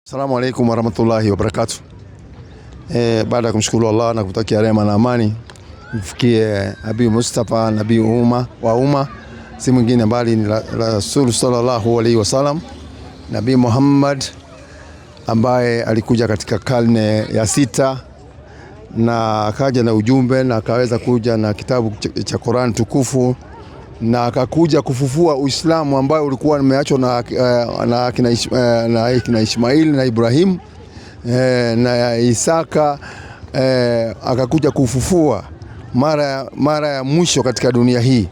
Assalamu alaikum warahmatullahi wabarakatuh. Baada ya kumshukuru Allah na kutakia rehema na amani mfikie Nabii Mustafa, nabii wa umma, si mwingine bali ni Rasul sallallahu alaihi wasallam, Nabii Muhammad ambaye alikuja katika karne ya 6 na akaja na ujumbe na akaweza kuja na kitabu cha Qur'an tukufu na akakuja kufufua Uislamu ambao ulikuwa umeachwa na kina Ismail na Ibrahim na Isaka, akakuja kufufua mara ya mwisho katika dunia hii,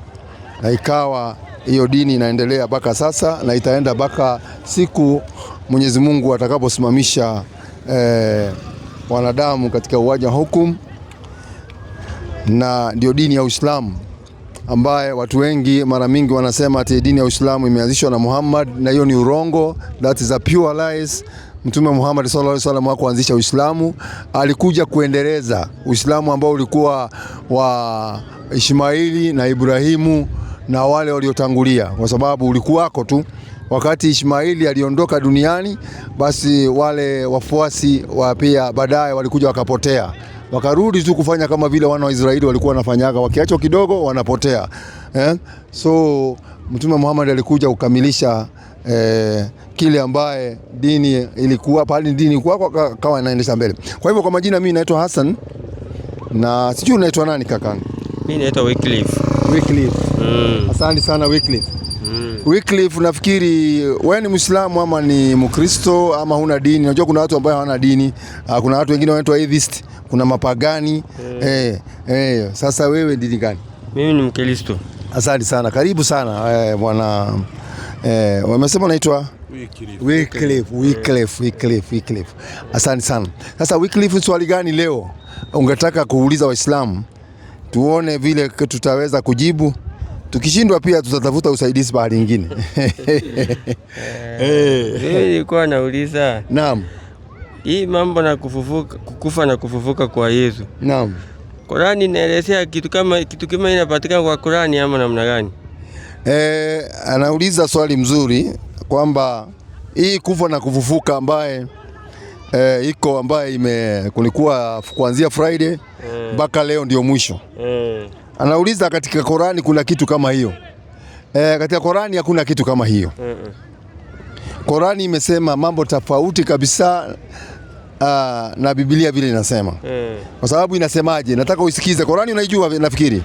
na ikawa hiyo dini inaendelea mpaka sasa na itaenda mpaka siku Mwenyezi Mungu atakaposimamisha wanadamu katika uwanja hukum, na ndio dini ya Uislamu ambaye watu wengi mara mingi wanasema ati dini ya Uislamu imeanzishwa na Muhammad, na hiyo ni urongo. That is a pure lies. Mtume Muhammad sallallahu alaihi wasallam hakuanzisha Uislamu, alikuja kuendeleza Uislamu ambao ulikuwa wa Ismaili na Ibrahimu na wale waliotangulia, kwa sababu ulikuwako tu wakati Ismaili aliondoka duniani, basi wale wafuasi wa pia baadaye walikuja wakapotea, wakarudi tu kufanya kama vile wana wa Israeli walikuwa wanafanyaga, wakiachwa kidogo wanapotea. So Mtume Muhammad alikuja kukamilisha kile ambaye dini ilikuwa pale, dini ilikuwa kawa inaendesha mbele. Kwa hivyo kwa majina mimi naitwa Hassan, na sijui unaitwa nani kakangu? Mimi naitwa Wycliffe. Wycliffe. Asante sana Wycliffe. Wycliffe, nafikiri wewe ni Muislamu ama ni Mkristo ama huna dini? Unajua kuna watu ambao hawana dini, kuna watu wengine wanaitwa atheist, kuna mapagani. Sasa wewe dini gani? Mimi ni Mkristo. Asante sana, karibu sana bwana. Wamesema unaitwa Wycliffe. Asante sana. Sasa Wycliffe, swali gani leo ungetaka kuuliza Waislamu? Tuone vile tutaweza kujibu. Tukishindwa pia tutatafuta usaidizi bahari nyingine. Nilikuwa nauliza. Naam. Hii mambo na kukufa na kufufuka kwa Yesu. Naam. Qur'ani inaelezea kitu kama inapatikana kwa Qur'ani ama namna gani? Anauliza swali mzuri kwamba hii kufa na kufufuka ambaye iko ambaye kulikuwa kuanzia Friday mpaka leo ndio mwisho. Anauliza katika Qur'ani kuna kitu kama hiyo? Katika Qur'ani hakuna kitu kama hiyo. Qur'ani imesema mambo tofauti kabisa na Biblia vile inasema. Kwa sababu inasemaje? Nataka usikize. Qur'ani unaijua nafikiri.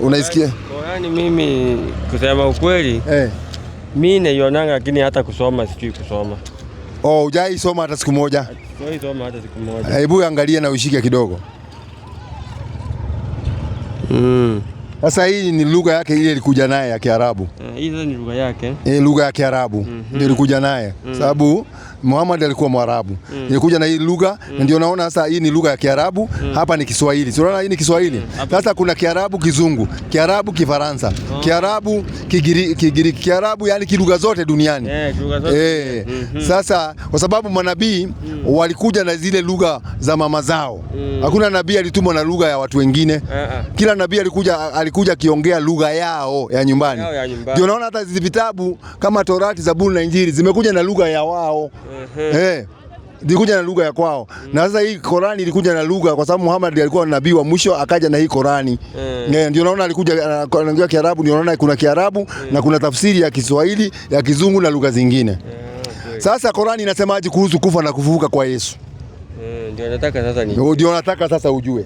Unaisikia? Qur'ani mimi kusema ukweli, mimi naionanga lakini hata kusoma sijui kusoma. Hujai soma hata siku moja? Sijai soma hata siku moja. Hebu angalia na ushike kidogo. Sasa hii ni lugha yake ile ilikuja naye ya Kiarabu. Hizo ni lugha yake. Lugha ya Kiarabu ndio ilikuja naye. Sababu Muhammad alikuwa Mwarabu. Ilikuja na hii lugha, ndio naona sasa hii ni lugha ya Kiarabu, hapa ni Kiswahili. Unaona hii ni Kiswahili. Sasa kuna Kiarabu Kizungu, Kiarabu Kifaransa, Kiarabu Kigiriki, Kiarabu, yani kilugha zote duniani. Sasa kwa sababu manabii walikuja na zile lugha za mama zao. Hakuna nabii alitumwa na lugha ya watu wengine. Kila nabii alikuja kiongea lugha yao ya nyumbani. Ndio naona hata hizo vitabu kama Torati, Zaburi na Injili zimekuja na lugha ya wao. Ilikuja na lugha ya kwao. Na sasa hii Qur'ani ilikuja na lugha kwa sababu Muhammad alikuwa nabii wa mwisho, akaja na hii Qur'ani. Ndio naona alikuja anaongea Kiarabu, ndio naona kuna Kiarabu na kuna tafsiri ya Kiswahili, ya Kizungu na lugha zingine. Sasa Qur'ani inasemaje kuhusu kufa na kufufuka kwa Yesu? Ndio nataka sasa ujue.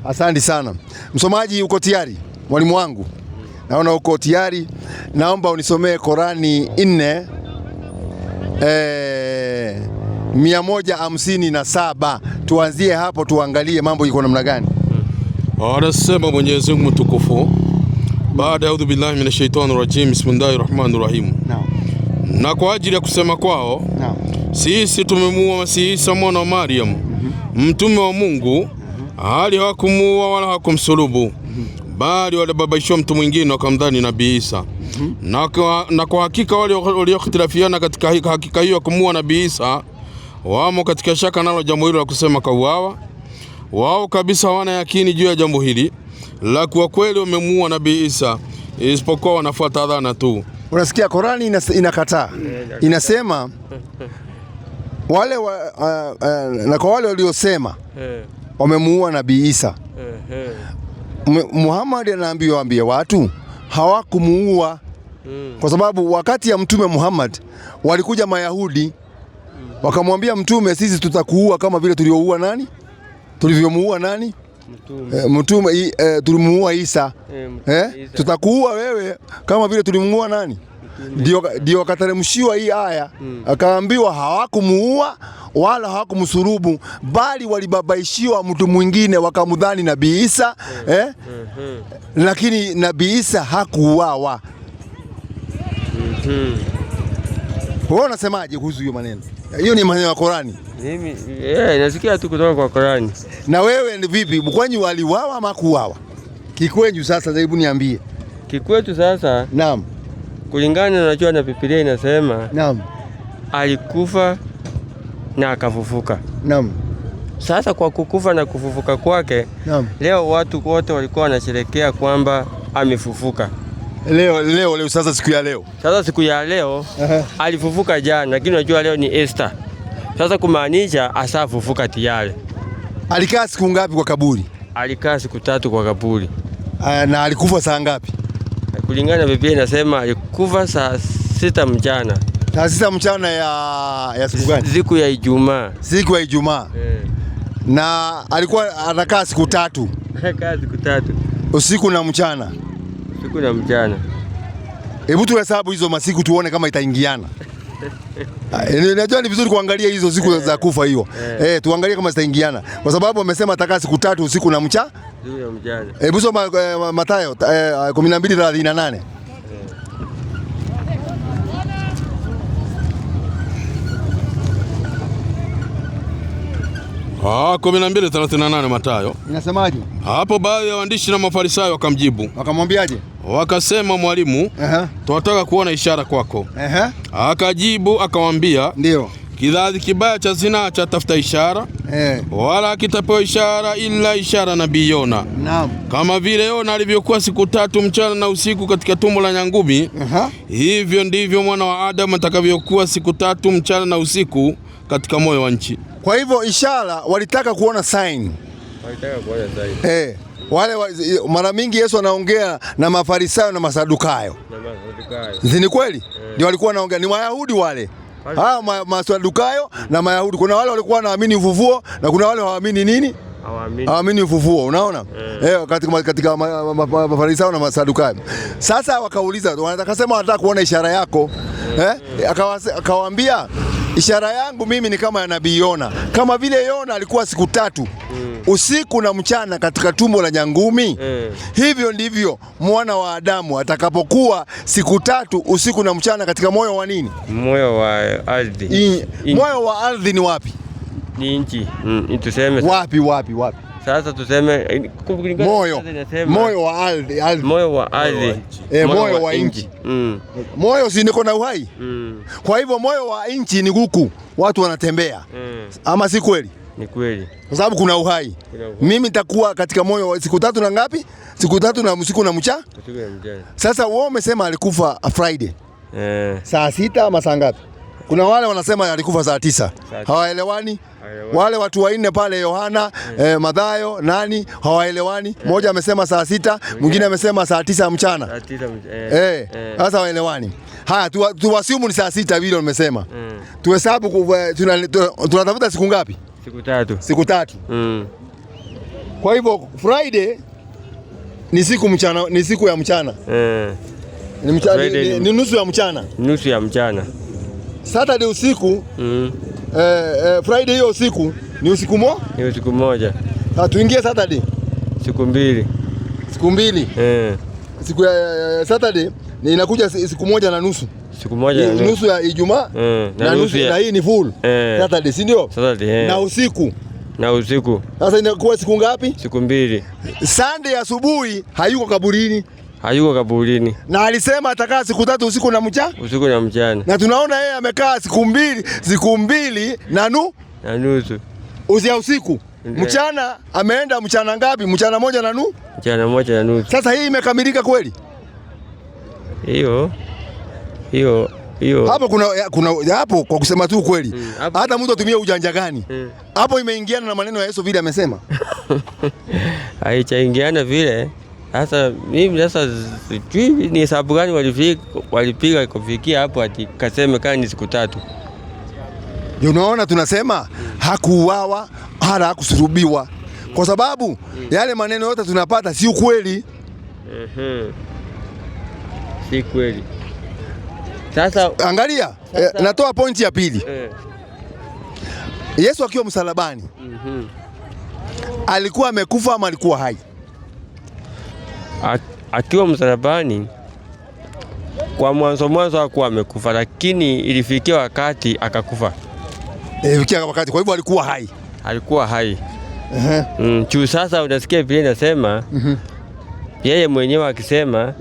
Asante sana. Msomaji, uko tayari? Mwalimu wangu, naona uko tayari. Naomba unisomee Qur'ani 4:157. Tuanzie hapo tuangalie mambo iko namna gani. Anasema Mwenyezi Mungu mtukufu, baada ya audhu billahi minash shaitani rajim, bismillahir rahmanir rahim. Na kwa ajili ya kusema kwao, sisi tumemuua Masihi Isa mwana wa Maryam, mtume wa Mungu, hali hawakumuua wala hawakumsulubu, bali walibabaishwa mtu mwingine wakamdhani Nabii Isa. Na kwa hakika wale waliokhtilafiana katika hakika hiyo kumuua Nabii Isa wamo katika shaka nalo jambo hilo la kusema kauawa. Wao kabisa hawana yakini juu ya jambo hili la kuwa kweli wamemuua Nabii Isa, isipokuwa wanafuata dhana tu. Unasikia Qur'ani inakataa. Inasema wale na kwa wale waliosema wamemuua Nabii Isa, Muhammad anaambia watu hawakumuua, kwa sababu wakati ya Mtume Muhammad walikuja Mayahudi wakamwambia Mtume, sisi tutakuua kama vile tuliomuua nani? Tulivyomuua nani? Mtume tulimuua Isa. Tutakuua wewe kama vile tulimuua nani? Ndio akateremshiwa hii aya, akaambiwa hawakumuua wala hawakumsulubu, bali walibabaishiwa mtu mwingine wakamdhani Nabii Isa, lakini Nabii Isa hakuuawa. Wewe unasemaje kuhusu hiyo maneno? Hiyo ni maneno ya Qur'ani. Mimi nasikia tu kutoka kwa Qur'ani. Na wewe ni vipi? Mkwenyu waliuawa ama kuuawa? Kikwenyu sasa, hebu niambie. Kikwetu sasa? Naam. Kulingana na unajua na Biblia inasema, naam, alikufa na akafufuka. Naam. Sasa kwa kukufa na kufufuka kwake, naam, leo watu wote walikuwa wanasherehekea kwamba amefufuka. Leo sasa siku ya leo. Sasa siku ya leo alifufuka jana, lakini unajua leo ni Easter. Sasa kumaanisha asafufuka tayari. Alikaa siku ngapi kwa kaburi? Alikaa siku 3 kwa kaburi. Na alikufa saa ngapi? Kulingana na Biblia inasema alikufa saa 6 mchana. Saa 6 mchana ya siku gani? Siku ya Ijumaa. Siku ya Ijumaa. Na alikuwa anakaa siku 3. Anakaa siku 3. Usiku na mchana. Usiku na mchana. Hebu tuhesabu hizo masiku tuone kama itaingiana. Najua ni vizuri kuangalia hizo siku za kufa hiyo. Tuangalie kama zitaingiana. Kwa sababu amesema atakaa siku 3 usiku na mchana. Hebu soma Mathayo 12:38. 12:38 Mathayo. Inasemaje? Hapo baadhi ya waandishi na Mafarisayo wakamjibu. Wakamwambiaje? Wakasema, Mwalimu, tunataka kuona ishara kwako. Akajibu akamwambia, ndio, kizazi kibaya cha zinaa cha tafuta ishara, wala kitapewa ishara ila ishara nabii Yona. Naam. Kama vile Yona alivyokuwa siku 3 mchana na usiku katika tumbo la nyangumi, hivyo ndivyo mwana wa Adamu atakavyokuwa siku 3 mchana na usiku katika moyo wa nchi. Kwa hivyo ishara walitaka kuona sign. Wale mara mingi Yesu anaongea na Mafarisayo na Masadukayo. Ni kweli? Ndio walikuwa wanaongea, ni Wayahudi wale. Masadukayo na Mayahudi. Kuna wale walikuwa wanaamini ufufuo na kuna wale hawaamini nini? Hawaamini ufufuo, unaona? Katika Mafarisayo na Masadukayo. Sasa wakauliza, wanataka kuona ishara yako. Akawaambia, ishara yangu mimi ni kama ya nabii Yona. Kama vile Yona alikuwa siku 3 usiku na mchana katika tumbo la nyangumi, hivyo ndivyo mwana wa Adamu atakapokuwa siku 3 usiku na mchana katika moyo wa nini? Moyo wa ardhi. Moyo wa ardhi ni wapi? Ni nchi. Tuseme wapi? Sasa tuseme moyo wa ardhi. Moyo wa ardhi. Moyo wa nchi. Moyo si niko na uhai. Kwa hivyo moyo wa nchi ni huku watu wanatembea. Ama si kweli? Ni kweli. Kwa sababu kuna uhai. Mimi nitakuwa katika moyo wa siku 3 na ngapi? Siku 3 na usiku na mchana. Sasa wewe umesema alikufa Friday. Saa 6 ama saa ngapi? Kuna wale wanasema alikufa saa 9. Hawaelewani. Wale watu 4 pale Yohana, Mathayo, nani hawaelewani. Mmoja amesema saa 6, mwingine amesema saa 9 mchana. Sasa hawaelewani. Haya, tuwasimu ni saa 6 vile umesema. Tuhesabu tunatafuta siku ngapi? Siku 3. Siku 3. Kwa hivyo Friday ni siku mchana, ni siku ya mchana. Ni mchana, ni nusu ya mchana. Nusu ya mchana. Saturday usiku. Friday hiyo usiku ni usiku ni usiku moja. Tuingie Saturday. Siku 2. Siku 2. Siku ya Saturday ni inakuja siku 1 na nusu. Siku 1 na nusu ya Ijumaa na nusu na hii ni full Saturday, si ndio? Saturday. Na usiku. Sasa inakuwa siku ngapi? Siku 2. Sunday asubuhi hayuko kaburini. Na alisema atakaa siku 3 usiku na mchana. Usiku na mchana. Na tunaona yeye amekaa siku 2 na nusu. Usiku. Mchana ameenda mchana ngapi? Mchana 1 na nusu. Mchana 1 na nusu. Sasa hii imekamilika kweli? Hiyo hiyo. Hapo kuna hapo kwa kusema tu kweli. Hata mtu atumie ujanja gani? Hapo imeingiana na maneno ya Yesu vile amesema. Haichaingiana vile. Sasa mimi sasa sijui ni sababu gani walipiga kufikia hapo ati kaseme kama ni siku 3. Unaona tunasema hakuuawa wala hakusulubiwa. Kwa sababu yale maneno yote tunapata si ukweli. Si kweli. Sasa angalia, natoa pointi ya pili. Yesu akiwa msalabani alikuwa amekufa ama alikuwa hai? Akiwa msalabani kwa mwanzo hakuwa amekufa, lakini ilifikia wakati akakufa. Ilifikia wakati, kwa hivyo alikuwa hai. Alikuwa hai. Juu sasa unasikia vile nasema yeye mwenyewe akisema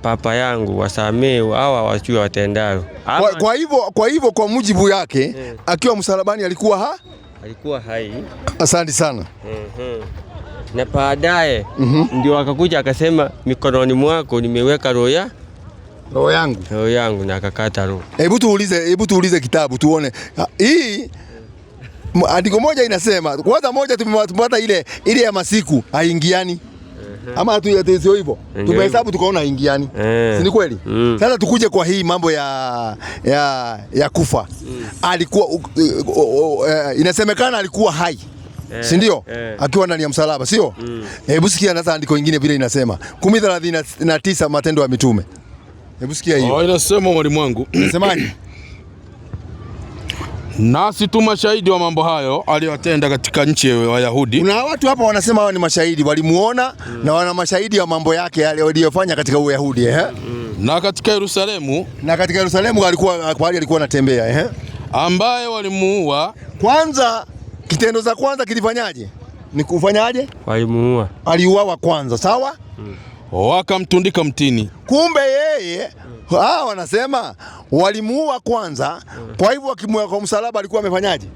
Baba yangu wasamee hawa wajue watendalo. Kwa hivyo kwa mujibu yake akiwa msalabani alikuwa hai. Asante sana. Na baadaye ndio akakuja akasema mikononi mwako nimeweka roho yangu na akakata roho. Hebu tuulize kitabu tuone. Hii andiko moja inasema kwanza moja tumepata ile ya masiku haingiani. Ama sio hivyo. Tumehesabu tukaona haingiani. Si ni kweli? Sasa tukuje kwa hii mambo ya kufa. Alikuwa inasemekana alikuwa hai. Si ndio? Akiwa ndani ya msalaba, sio? Hebu sikia sasa andiko lingine vile inasema. 10:39 Matendo ya Mitume. Hebu sikia hiyo. Inasema mwalimu wangu. Nasemaje? Nasi tu mashahidi wa mambo hayo aliyotenda katika nchi ya Wayahudi. Kuna watu hapa wanasema hao ni mashahidi, walimuona na wana mashahidi ya mambo yake aliyofanya katika Uyahudi, Na katika Yerusalemu. Na katika Yerusalemu alikuwa anatembea, ambaye walimuua. Kwanza kitendo za kwanza kilifanyaje? Ni kufanyaje? Walimuua. Aliuawa kwanza, sawa? Wakamtundika mtini. Kumbe yeye wanasema walimuua kwanza, kwa hivyo akimweka kwa msalaba alikuwa amefanyaje?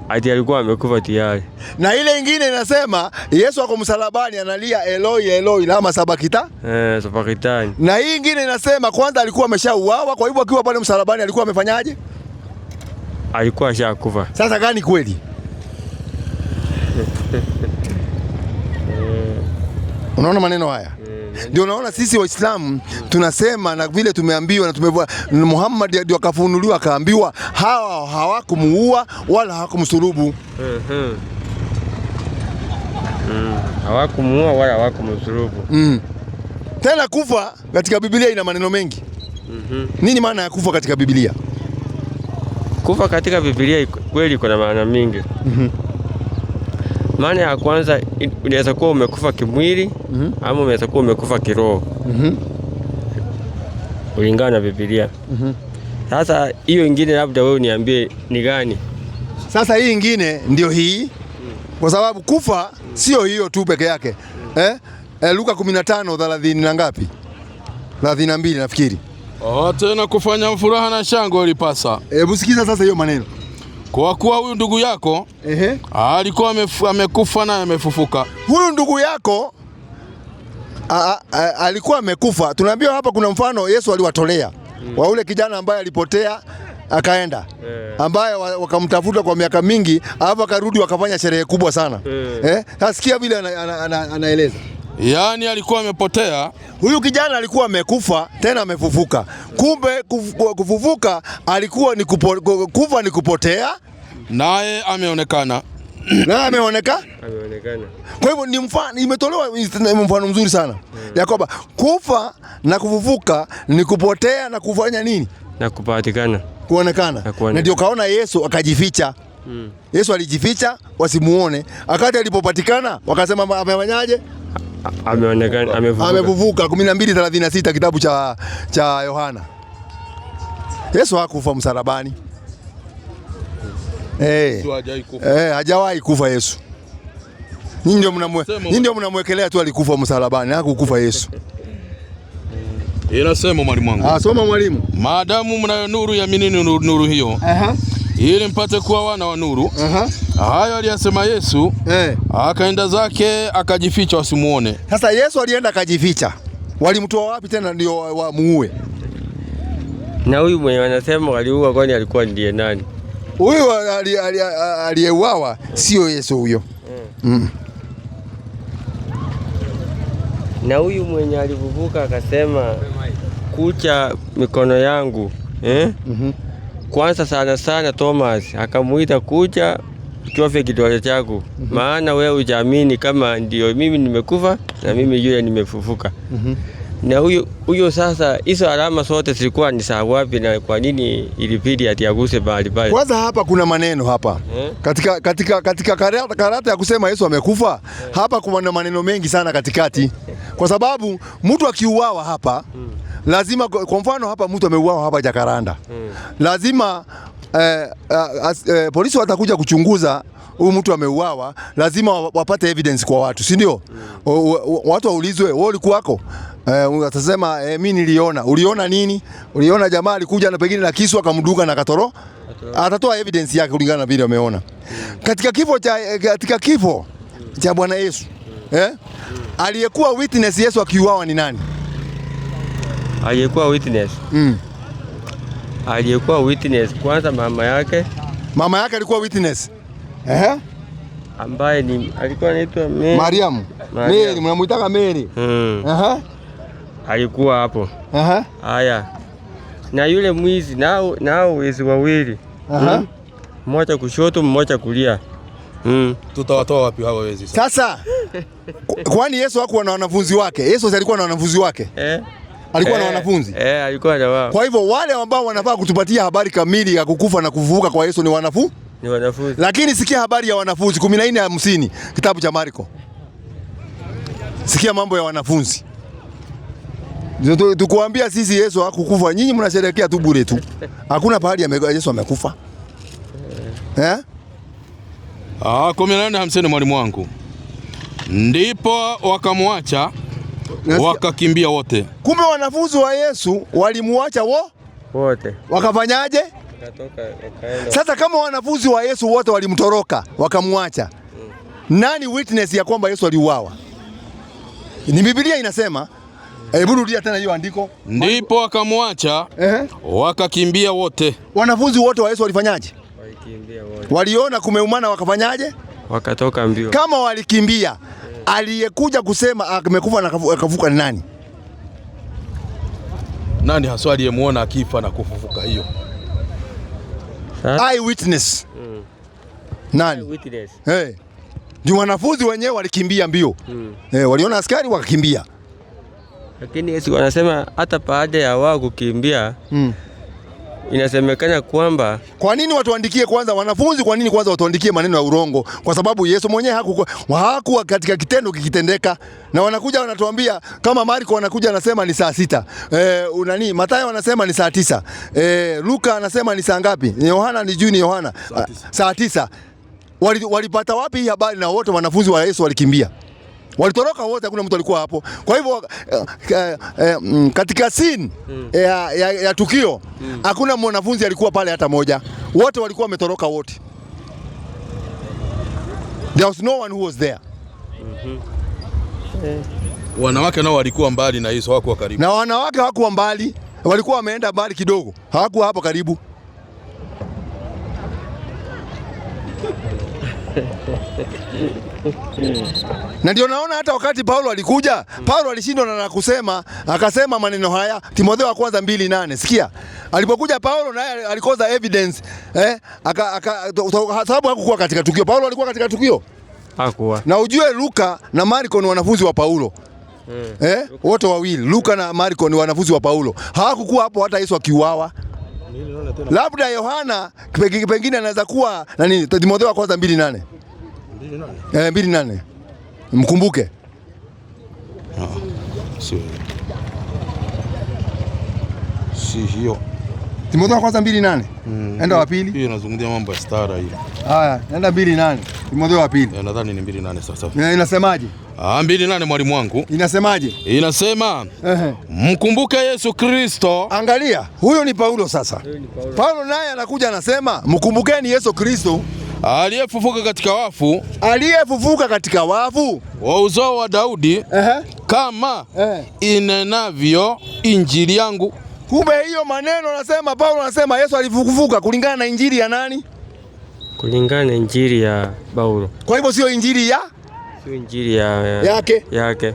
Ati alikuwa amekufa tayari. Na ile ingine inasema Yesu ako msalabani analia Eloi Eloi lama sabakitani. Na hii ingine inasema kwanza alikuwa ameshauawa, kwa hivyo akiwa pale msalabani alikuwa amefanyaje? Alikuwa ashakufa. Sasa gani kweli? Unaona maneno haya? Ndio unaona sisi Waislamu tunasema na vile tumeambiwa na Muhammad ndio akafunuliwa akaambiwa hawa hawakumuua wala hawakumsulubu. Hawakumuua wala hawakumsulubu. Tena kufa katika Biblia ina maneno mengi. Nini maana ya kufa katika Biblia? Kufa katika Biblia kweli kuna maana mingi. Maana ya kwanza unaweza kuwa umekufa kimwili ama unaweza kuwa umekufa kiroho. Kulingana na Biblia. Sasa hiyo ingine labda wewe uniambie ni gani? Sasa hii ingine ndio hii. Kwa sababu kufa sio hiyo tu peke yake. Luka 15:30 na ngapi? 32 nafikiri. Tena kufanya furaha na shangwe ilipasa. Hebu sikiza sasa hiyo maneno. Kwa kuwa huyu ndugu yako alikuwa amekufa na amefufuka. Huyu ndugu yako alikuwa amekufa. Tunaambiwa hapa kuna mfano Yesu aliwatolea wa ule kijana ambaye alipotea akaenda, ambaye wakamtafuta kwa miaka mingi, alafu akarudi wakafanya sherehe kubwa sana. Sikia vile anaeleza. Yaani alikuwa amepotea. Huyu kijana alikuwa amekufa tena amefufuka. Kumbe kufufuka alikuwa ni kufa ni kupotea, naye ameonekana. Ameonekana. Kwa hivyo ni mfano, imetolewa mfano mzuri sana ya kwamba kufa na kufufuka ni kupotea na kufanya nini? Na kupatikana. Kuonekana. Na ndio kaona Yesu akajificha. Yesu alijificha wasimuone. Akati alipopatikana wakasema amefanyaje? Ameonekana, amefufuka. 12:36 kitabu cha Yohana. Yesu hakufa msalabani. Hajawahi kufa Yesu. Nyinyi ndio mnamwekelea tu alikufa msalabani, hakukufa Yesu. Inasema mwalimu wangu. Soma mwalimu. Maadamu mnayo nuru, yaminini nuru hiyo. Ili mpate kuwa wana wa nuru. Hayo aliyasema Yesu. Akaenda zake akajificha wasimuone. Sasa Yesu alienda akajificha. Walimtoa wapi tena ndio wamuue? Na huyu mwenye wanasema waliua kwani alikuwa ndiye nani? Huyu aliyeuawa sio Yesu huyo. Na huyu mwenye alivuvuka akasema kucha mikono yangu kwanza sana Thomas akamuita kucha chofe kidole chako maana wewe hujaamini kama ndio mimi nimekufa na mimi yule nimefufuka. Na huyo sasa hizo alama zote zilikuwa ni saa wapi na kwa nini ilibidi atiaguse bali pale? Kwanza hapa kuna maneno hapa. Katika karata ya kusema Yesu amekufa, hapa kuna maneno mengi sana katikati. Kwa sababu mtu akiuawa hapa lazima, kwa mfano hapa mtu ameuawa hapa Jacaranda. Lazima polisi watakuja kuchunguza huyu mtu ameuawa, lazima wapate evidence kwa watu, si ndio? Watu waulizwe, wewe ulikuwako? Watasema mimi niliona. Uliona nini? Uliona jamaa alikuja na pengine na kisu akamduka na katoro? Atatoa evidence yake kulingana na vile ameona. Katika kifo cha Bwana Yesu, aliyekuwa witness Yesu akiuawa ni nani? Aliyekuwa witness. Aliyekuwa witness kwanza mama yake. Mama yake alikuwa witness. Ambaye ni alikuwa anaitwa Mariamu. Mary, mnamuitaka Mary. Alikuwa hapo. Haya. Na yule mwizi nao wezi wawili. Mmoja kushoto, mmoja kulia. Tutawatoa wapi hao wezi sasa? Kwani Yesu hakuwa na wanafunzi wake? Yesu alikuwa na wanafunzi wake? Alikuwa na wanafunzi? Alikuwa na wao. Kwa hivyo wale ambao wanafaa kutupatia habari kamili ya kukufa na kufufuka kwa Yesu ni wanafunzi. Lakini sikia habari ya wanafunzi 14:50 kitabu cha Marko. Sikia mambo ya wanafunzi. Tukuambia sisi Yesu hakukufa, nyinyi mnasherehekea tu bure tu. Hakuna pahali Yesu amekufa. 14:50 mwalimu wangu. Ndipo wakamwacha wakakimbia wote. Kumbe wanafunzi wa Yesu walimwacha wote. Wakafanyaje? Sasa kama wanafunzi wa Yesu wote walimtoroka wakamwacha, nani witness ya kwamba Yesu aliuawa? Ni Biblia inasema. Hebu rudia tena hiyo andiko. Ndipo wakamwacha wakakimbia wote. Wanafunzi wote wa Yesu walifanyaje? Walikimbia wote. Waliona kumeumana wakafanyaje? Wakatoka mbio. Kama walikimbia, aliyekuja kusema amekufa na akafufuka ni nani? Nani haswa aliyemuona akifa na kufufuka hiyo? Eye witness. Nani? Witness. Ndio wanafunzi wenyewe walikimbia mbio. Waliona askari wakakimbia. Lakini Yesu wanasema hata baada ya wao kukimbia inasemekana kwamba kwa nini watuandikie kwanza wanafunzi? Kwa nini kwanza watuandikie maneno ya urongo? Kwa sababu Yesu mwenyewe hakuwa katika kitendo kikitendeka, na wanakuja wanatuambia kama Marko wanakuja anasema ni saa 6. Mathayo anasema ni saa 9. Luka anasema ni saa ngapi? Yohana ni juu ni Yohana saa 9. Walipata wapi hii habari? Na wote wanafunzi wa Yesu walikimbia. Walitoroka wote, hakuna mtu alikuwa hapo. Kwa hivyo katika scene ya tukio hakuna mwanafunzi alikuwa pale hata moja. Wote walikuwa wametoroka wote. There was no one who was there. Wanawake nao walikuwa mbali na Yesu, hawakuwa karibu. Na wanawake hawakuwa mbali, walikuwa wameenda mbali kidogo. Hawakuwa hapo karibu. Na ndio naona hata wakati Paulo alikuja, Paulo alishindwa na kusema, akasema maneno haya, Timotheo wa kwanza 2:8. Sikia. Alipokuja Paulo naye alikosa evidence, sababu hakukuwa katika tukio. Paulo alikuwa katika tukio? Hakuwa. Na ujue Luka na Marko ni wanafunzi wa Paulo. Wote wawili, Luka na Marko ni wanafunzi wa Paulo. Hawakukuwa hapo hata Yesu akiuawa. Labda Yohana pengine anaweza kuwa nani? Timotheo wa kwanza 2:8. 2:8. Mkumbuke. Si hiyo. Timotheo wa kwanza 2:8. Enda wa pili. Hiyo inazungumzia mambo ya stara hiyo. Haya, enda 2:8. Timotheo wa pili. Nadhani ni 2:8 sasa. Inasemaje? 2:8 mwalimu wangu. Inasemaje? Inasema mkumbuke Yesu Kristo. Angalia, huyo ni Paulo sasa. Paulo naye anakuja anasema mkumbukeni Yesu Kristo aliyefufuka katika wafu. Aliyefufuka katika wafu wa uzao wa Daudi. Kama inenavyo Injili yangu. Kumbe hiyo maneno anasema Paulo anasema Yesu alifufuka kulingana na injili ya nani? Kulingana na injili ya Paulo. Kwa hivyo sio injili ya? Sio injili yake.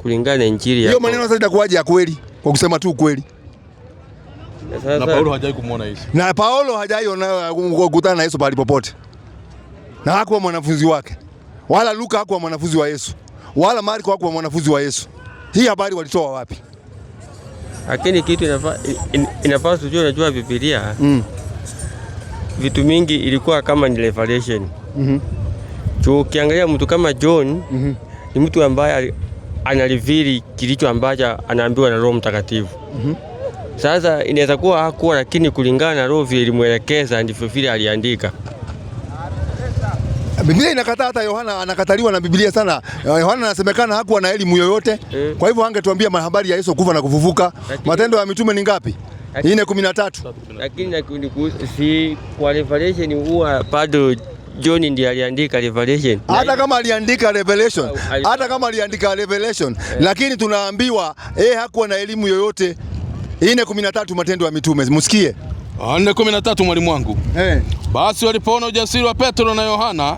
Kulingana na injili ya. Hiyo maneno sasa itakuwaje ya kweli? Kwa kusema tu kweli. Na Paulo hajai kumuona Yesu. Na Paulo hajai kukutana na Yesu pale popote. Na hakuwa mwanafunzi wake. Wala Luka hakuwa mwanafunzi wa Yesu. Wala Marko hakuwa mwanafunzi wa Yesu. Hii habari walitoa wapi? Lakini kitu inafaa tujue, unajua Biblia. Vitu mingi ilikuwa kama ni revelation. Ukiangalia mtu kama John ni mtu ambaye analivili kilicho ambacho anaambiwa na Roho Mtakatifu. Sasa inaweza kuwa hakuwa, lakini kulingana na Roho vile ilimuelekeza ndivyo vile aliandika. Biblia inakataa, hata Yohana anakataliwa na Biblia sana. Yohana anasemekana hakuwa na elimu yoyote. Kwa hivyo angetuambia habari ya Yesu kufa na kufufuka. Matendo ya Mitume ni ngapi? 4:13. Lakini si kwa revelation huwa bado John ndiye aliandika revelation. Hata kama aliandika revelation, lakini tunaambiwa hakuwa na elimu yoyote. 4:13 Matendo ya Mitume. Msikie. 4:13 mwalimu wangu. Basi walipoona ujasiri wa Petro na Yohana,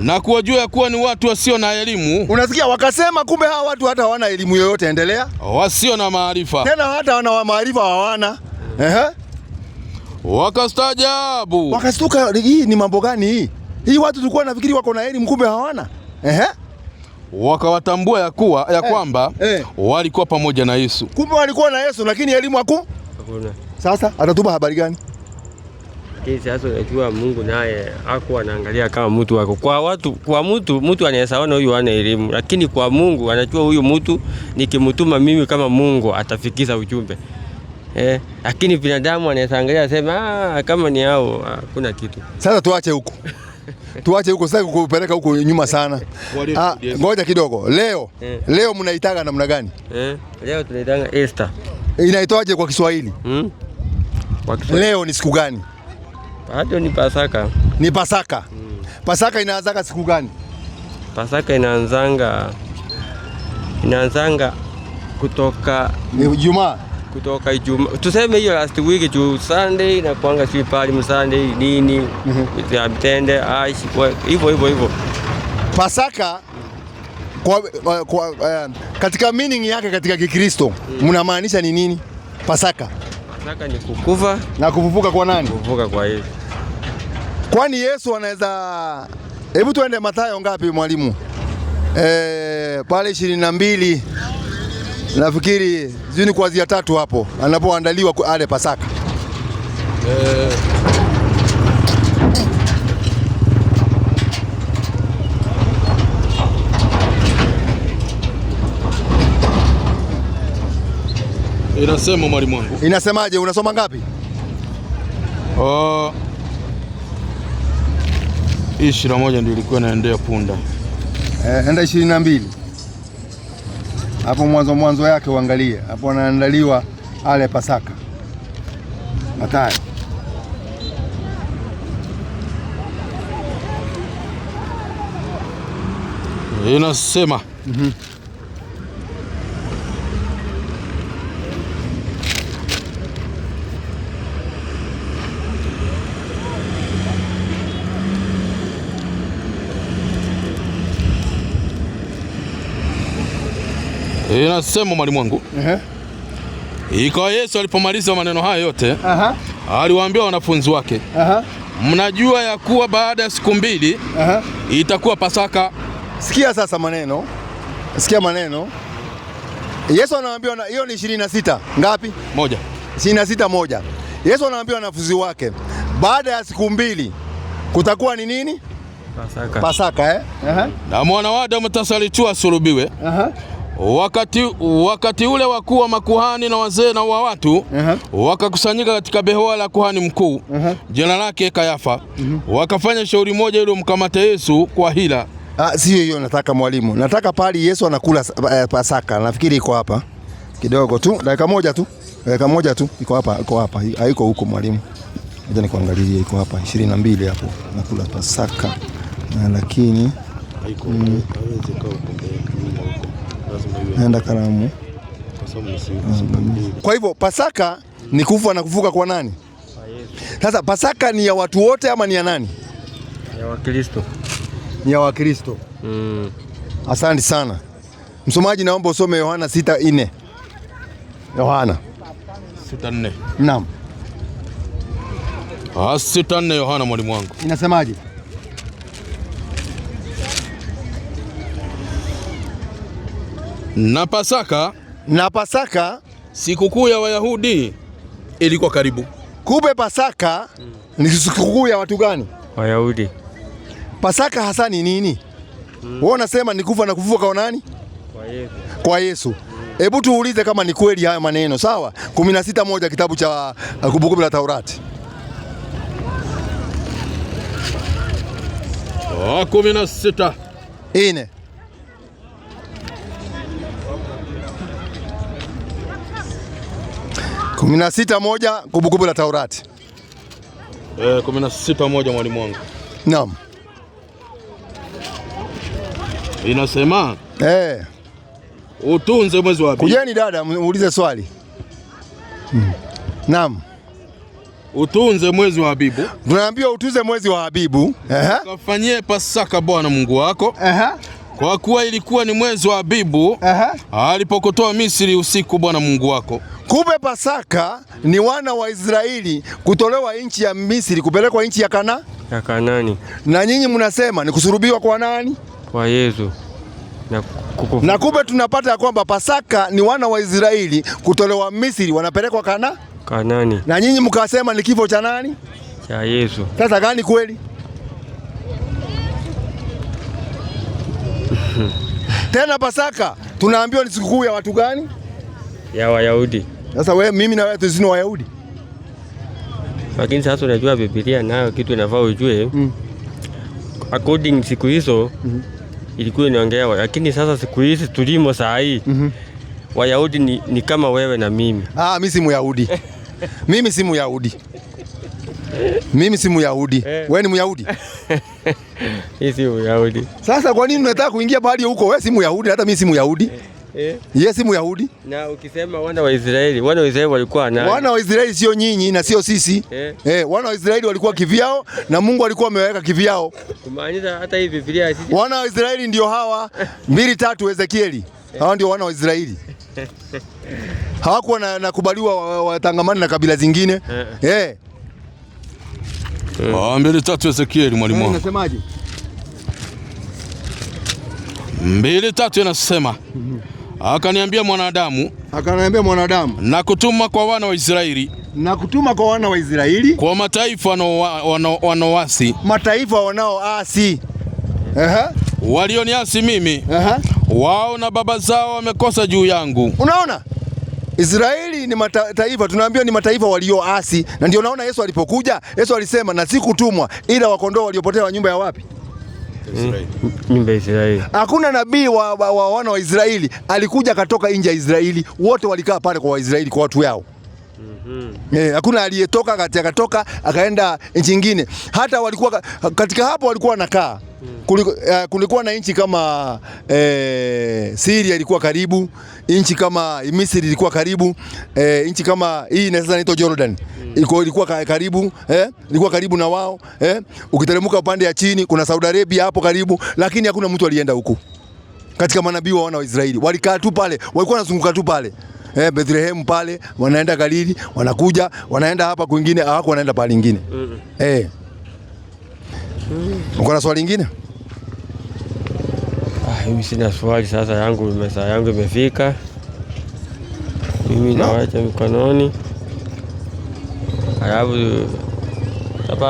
na kuwajua ya kuwa ni watu wasio na elimu. Unasikia, wakasema kumbe hawa watu hata hawana elimu yoyote. Endelea. Wasio na maarifa. Tena hata wana maarifa hawana. Wakastaajabu. Wakastuka, hii ni mambo gani hii? Hii watu tulikuwa nafikiri wako na elimu kumbe hawana. Wakawatambua ya kwamba walikuwa pamoja na Yesu. Kumbe walikuwa na Yesu lakini elimu hakuna. Sasa atatupa habari gani? Sasa unajua Mungu naye hakuwa anaangalia kama mtu wako. Kwa mtu anaweza ona huyu hana elimu, lakini kwa Mungu anajua huyu mtu nikimtuma mimi kama Mungu atafikisha ujumbe. Lakini binadamu anaweza angalia asema kama ni hao hakuna kitu. Sasa tuache huko. Sasa kupeleka huko nyuma sana. Ngoja kidogo. Leo mnaitaga namna gani? Leo tunaitanga Easter. Inaitwaje kwa Kiswahili? Leo ni siku gani? Bado ni Pasaka. Ni Pasaka. Pasaka inaanzanga siku gani? Pasaka inaanzanga kutoka Ijumaa. Kutoka Ijumaa. Tuseme hiyo last week juu Sunday na kuanga si pali Sunday nini? Ya mtende hivyo. Pasaka katika meaning yake katika Kikristo mnamaanisha ni nini? Pasaka ni kukufa na kufufuka kwa nani? Kufufuka kwa Yesu. Kwani Yesu anaweza, hebu tuende Mathayo ngapi mwalimu? Pale 22 nafikiri zini kuanzia 3 hapo anapoandaliwa ale Pasaka. Inasema mwalimu wangu. Inasemaje? Unasoma ngapi? 21 ndio ilikuwa inaendea punda. Enda 22. Hapo mwanzo yake uangalie. Hapo anaandaliwa ale Pasaka. Mathayo. Inasema. Inasema mwalimu wangu. Ikawa Yesu alipomaliza maneno haya yote, aliwaambia wanafunzi wake, mnajua ya kuwa baada ya siku 2 itakuwa Pasaka. Sikia sasa maneno. Sikia maneno. Yesu anawaambia hiyo ni 26. Ngapi? 1. 26:1. Yesu anawaambia wanafunzi wake, baada ya siku 2 kutakuwa ni nini? Pasaka. Na mwana wa Adamu atasalitiwa asulubiwe. Wakati ule wakuu wa makuhani na wazee na wa watu wakakusanyika katika behewa la kuhani mkuu, jina lake Kayafa. Wakafanya shauri moja ili mkamate Yesu kwa hila. Sio hiyo nataka mwalimu. Nataka pali Yesu anakula Pasaka. Nafikiri iko hapa. Kidogo tu, dakika moja tu. Iko hapa. Haiko huko mwalimu. Ngoja nikuangalie, iko hapa 22 hapo. Nakula Pasaka. Lakini haiko hawezi kaa huko. Nenda kalamu. Kwa hivyo Pasaka ni kufa na kufuka kwa nani? Sasa Pasaka ni ya watu wote ama ni ya nani? Ya Wakristo. Ni ya Wakristo. Asante sana. Msomaji, naomba usome Yohana 6:4. Yohana 6:4. Naam. 6:4 Yohana, mwalimu wangu. Inasemaje? Na Pasaka sikukuu ya Wayahudi ilikuwa karibu. Kumbe Pasaka ni sikukuu ya watu gani? Wayahudi. Pasaka hasa ni nini? Wewe unasema ni kufa na kufufuka kwa nani? Kwa Yesu. Kwa Yesu. Hebu tuulize kama ni kweli haya maneno, sawa? 16:1 kitabu cha Kumbukumbu la Taurati. 16:4. 16:1 Kumbukumbu la Taurati. 16:1 mwalimu wangu. Naam. Inasema utunze mwezi wa Abibu. Kujeni dada, muulize swali. Naam. Utunze mwezi wa Abibu. Tunaambiwa utunze mwezi wa Abibu. Kafanyie Pasaka Bwana Mungu wako. Kwa kuwa ilikuwa ni mwezi wa Abibu alipokutoa Misri usiku Bwana Mungu wako. Kumbe Pasaka ni wana wa Israeli kutolewa nchi ya Misri kupelekwa nchi ya Kanaani. Na nyinyi mnasema ni kusurubiwa kwa nani? Kwa Yesu. Na kumbe tunapata ya kwamba Pasaka ni wana wa Israeli kutolewa Misri wanapelekwa Kanaani. Na nyinyi mkasema ni kifo cha nani? Cha Yesu. Sasa gani kweli? Tena Pasaka tunaambiwa ni sikukuu ya watu gani? Ya Wayahudi. Sasa mimi na wewe tusini Wayahudi. Lakini sasa unajua Biblia nayo kitu inafaa ujue. According siku hizo ilikuwa inaongewa, lakini sasa siku hizi tulimo saa hii Wayahudi ni kama wewe na mimi. Mimi si Myahudi. Mimi si Myahudi. Mimi si Myahudi. Wewe ni Myahudi? Mimi si Myahudi. Sasa kwa nini unataka kuingia bahari huko? Wewe si Myahudi, hata mimi si Myahudi. Yeye si Myahudi. Na ukisema wana wa Israeli walikuwa nani? Wana wa Israeli sio nyinyi na sio sisi. Wana wa Israeli walikuwa kivyao na Mungu alikuwa ameweka kivyao. Kumaanisha hata hii Biblia sisi. Wana wa Israeli ndio hawa 2:3 Ezekieli. Hawa ndio wana wa Israeli. Hawakuwa nakubaliwa watangamane na kabila zingine. 2:3 Ezekieli, mwalimu wangu. Unasemaje? 2:3 inasema akaniambia mwanadamu, nakutuma kwa wana wa Israeli, kwa mataifa wanaoasi, mataifa wanaoasi, walioniasi mimi, wao na baba zao wamekosa juu yangu. Unaona? Israeli ni mataifa, tunaambiwa ni mataifa walioasi, na ndio naona Yesu alipokuja, Yesu alisema na sikutumwa ila wakondoo waliopotea wa nyumba ya wapi? Nyumba ya Israeli. Hakuna nabii wa wana wa Israeli alikuja katoka nje ya Israeli, wote walikaa pale kwa Waisraeli, kwa watu yao. Hakuna aliyetoka akatoka akaenda nchi nyingine. Hata walikuwa katika hapo walikuwa wanakaa. Kulikuwa na nchi kama Syria ilikuwa karibu, nchi kama Misri ilikuwa karibu, nchi kama hii na sasa inaitwa Jordan. Ilikuwa karibu, ilikuwa karibu na wao, ukiteremka upande ya chini kuna Saudi Arabia hapo karibu, lakini hakuna mtu alienda huko. Katika manabii wa wana wa Israeli walikaa tu pale, walikuwa wanazunguka tu pale. Bethlehem pale, wanaenda Galili, wanakuja, wanaenda hapa kwingine, hawako wanaenda pale nyingine. Uko na swali lingine? Mimi sina swali sasa, saa yangu imefika. Mimi nawacha mikononi.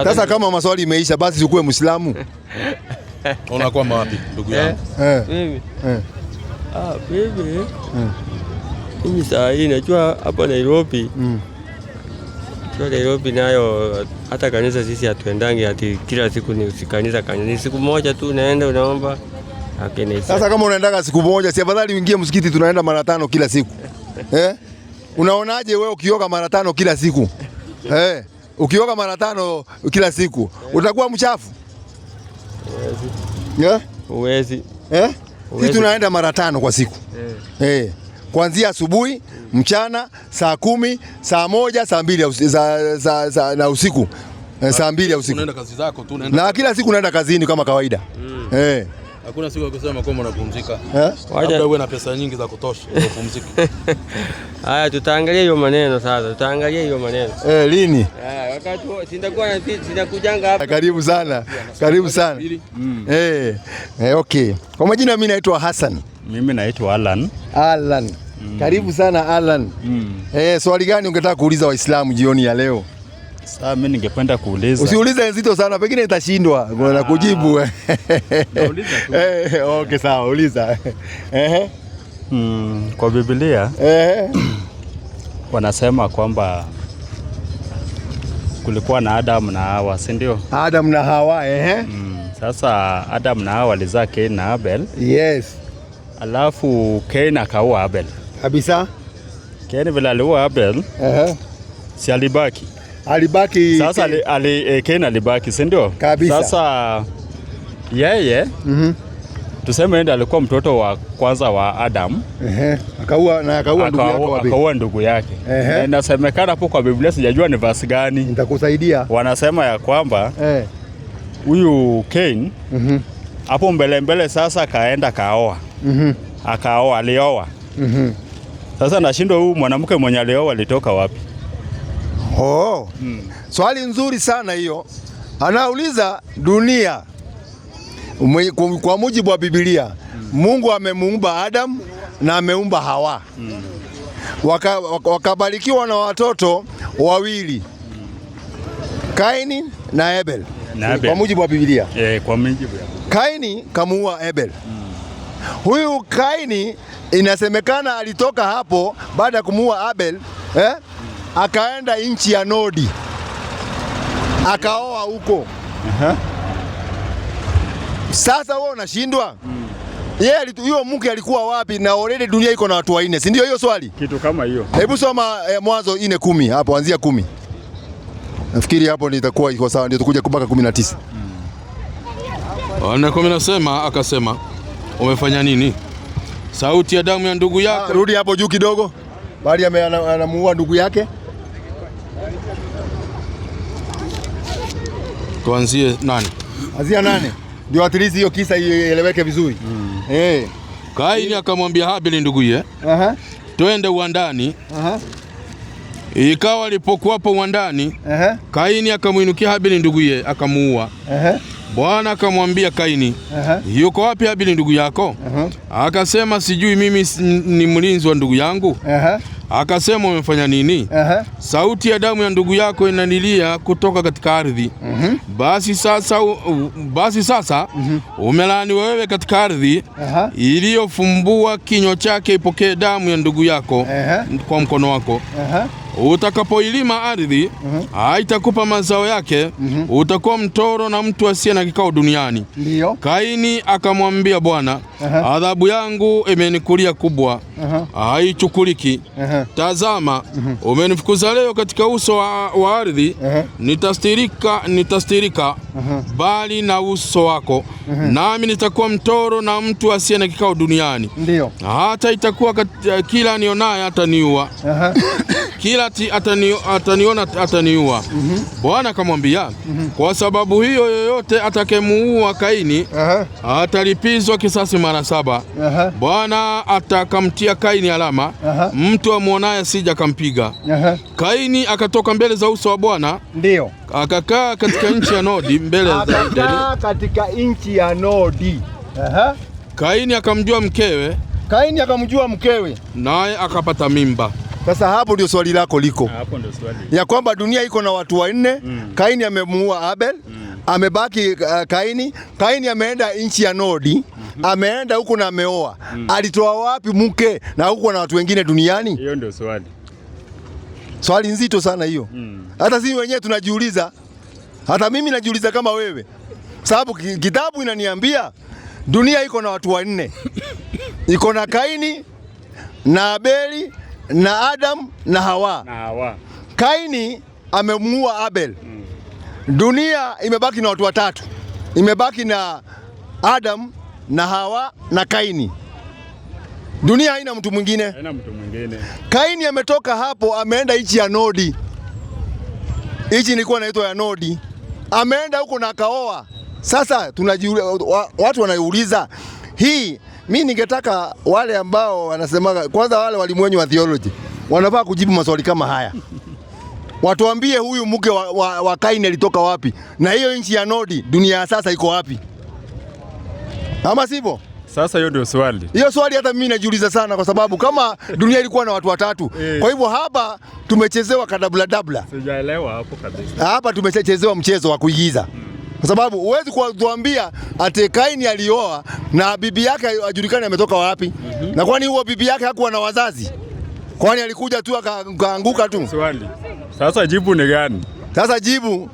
Sasa kama maswali imeisha basi ukue Muislamu. Unakuwa wapi ndugu yangu? Mimi. Mimi saa hii najua hapa Nairobi. Nairobi nayo hata kanisa sisi hatuendangi ati kila siku ni kanisa. Ni siku moja tu unaenda unaomba. Sasa kama unaendaga siku moja, si afadhali uingie msikiti tunaenda mara 5 kila siku? Unaonaje wewe ukioga mara 5 kila siku? Ukioga mara 5 kila siku utakuwa mchafu? Uwezi. Sisi tunaenda mara 5 kwa siku. kuanzia asubuhi, mchana, saa 10, saa 1, saa 2 na usiku. Saa 2 ya usiku. Unaenda kazi zako tu, unaenda. Na kila siku naenda kazini kama kawaida. Hakuna siku ya kusema kwamba unapumzika. Labda uwe na pesa nyingi za kutosha upumzike. Haya, tutaangalia hiyo maneno sasa. Tutaangalia hiyo maneno. Lini? Wakati sindakujanga hapa. Karibu sana. Karibu sana. Okay. Kwa majina mimi naitwa Hassan. Mimi naitwa Alan. Alan. Karibu sana Alan. Swali gani ungetaka kuuliza Waislamu jioni ya leo? Sasa mimi ningependa kuuliza. Usiulize nzito sana, pengine nitashindwa na kujibu. Nauliza tu. Okay, sawa, uliza. Kwa Biblia wanasema kwamba kulikuwa na Adam na Hawa, si ndio? Adam na Hawa, Sasa Adam na Hawa walizaa Cain na Abel. Yes. Alafu Cain akaua Abel. Kabisa. Cain vile aliua Abel, si alibaki. Alibaki. Sasa Cain alibaki, si ndio? Kabisa. Sasa yeye tuseme ndiye alikuwa mtoto wa kwanza wa Adam. Akaua ndugu yake. Akaua ndugu yake. Inasemekana hapo kwa Biblia, sijajua ni verse gani. Nitakusaidia. Wanasema ya kwamba huyu Cain hapo mbele sasa kaenda kaoa. Akaoa, alioa. Sasa nashindwa huyu mwanamke mwenye alioa alitoka wapi? Swali nzuri sana hiyo. Anauliza dunia. Kwa mujibu wa Biblia, Mungu amemuumba Adam na ameumba Hawa. Wakabarikiwa na watoto wawili. Kaini na Abel. Kwa mujibu wa Biblia. Kwa mujibu ya. Kaini kamuua Abel. Huyu Kaini inasemekana alitoka hapo baada ya kumuua Abel, akaenda nchi ya Nodi. Akaoa huko. Sasa wewe unashindwa? Hiyo mke alikuwa wapi na already dunia iko na watu 4, si ndio hiyo swali? Kitu kama hiyo. Hebu soma Mwanzo 4:10 hapo, anzia 10. Nafikiri hapo nitakuwa iko sawa, ndio tukuje mpaka 19. Na 10 nasema, akasema, umefanya nini? Sauti ya damu ya ndugu yako. Rudi hapo juu kidogo. Bali anamuua ndugu yake. Tuanzie 8. Anzia 8. Ndio at least hiyo kisa ieleweke vizuri. Kaini akamwambia Habili nduguye, twende uwandani. Ikawa alipokuwapo uwandani, Kaini akamuinukia Habili nduguye akamuua. Bwana akamwambia Kaini, yuko wapi Habili ndugu yako? Akasema, sijui, mimi ni mlinzi wa ndugu yangu. Akasema, umefanya nini? Sauti ya damu ya ndugu yako inanilia kutoka katika ardhi. Basi sasa umelaani wewe katika ardhi iliyofumbua kinywa chake, ipokee damu ya ndugu yako kwa mkono wako. Utakapoilima ardhi haitakupa mazao yake, utakuwa mtoro na mtu asiye na kikao duniani. Ndio. Kaini akamwambia Bwana, adhabu yangu imenikulia kubwa, haichukuliki. Tazama, umenifukuza leo katika uso wa ardhi, nitastirika bali na uso wako, nami nitakuwa mtoro na mtu asiye na kikao duniani. Ndio. Hata itakuwa kila anionaye ataniua. Kila ataniona ataniua. Bwana akamwambia, kwa sababu hiyo yoyote atakayemuua Kaini atalipizwa kisasi mara 7. Bwana atakamtia Kaini alama, mtu amuonaye asija kampiga. Kaini akatoka mbele za uso wa Bwana. Ndio. Akakaa katika nchi ya Nodi mbele za akakaa katika nchi ya Nodi. Kaini akamjua mkewe. Naye akapata mimba. Sasa hapo ndio swali lako liko. Hapo ndio swali. Ya kwamba dunia iko na watu 4. Kaini amemuua Abel. Amebaki Kaini ameenda nchi ya Nodi. Ameenda huko na ameoa. Alitoa wapi mke na huko na watu wengine duniani? Hiyo ndio swali. Swali nzito sana hiyo. Hata sisi wenyewe tunajiuliza. Hata mimi najiuliza kama wewe. Sababu kitabu inaniambia dunia iko na watu 4. Iko na Kaini na Abeli na Adam na Hawa. Kaini amemuua Abel. Dunia imebaki na watu 3. Imebaki na Adam na Hawa na Kaini. Dunia haina mtu mwingine. Haina mtu mwingine. Kaini ametoka hapo ameenda nchi ya Nodi. Nchi ilikuwa inaitwa ya Nodi. Ameenda huko na akaoa. Sasa tunajiuliza, watu wanauliza hii, mimi ningetaka wale ambao wanasema, kwanza wale walimu wa theology wanafaa kujibu maswali kama haya. Watuambie huyu mke wa Kaini alitoka wapi? Na hiyo nchi ya Nodi dunia ya sasa iko wapi? Ama sivyo? Sasa hiyo ndio swali. Hiyo swali hata mimi najiuliza sana, kwa sababu kama dunia ilikuwa na watu watatu. Kwa hivyo hapa tumechezewa kadabla dabla. Sijaelewa hapo kabisa. Hapa tumechezewa mchezo wa kuigiza. Kwa sababu huwezi kutuambia ate Kaini alioa na bibi yake ajulikane ametoka wapi. Na kwani huo bibi yake hakuwa na wazazi? Kwani alikuja tu akaanguka tu? Swali. Sasa jibu ni gani? Sasa jibu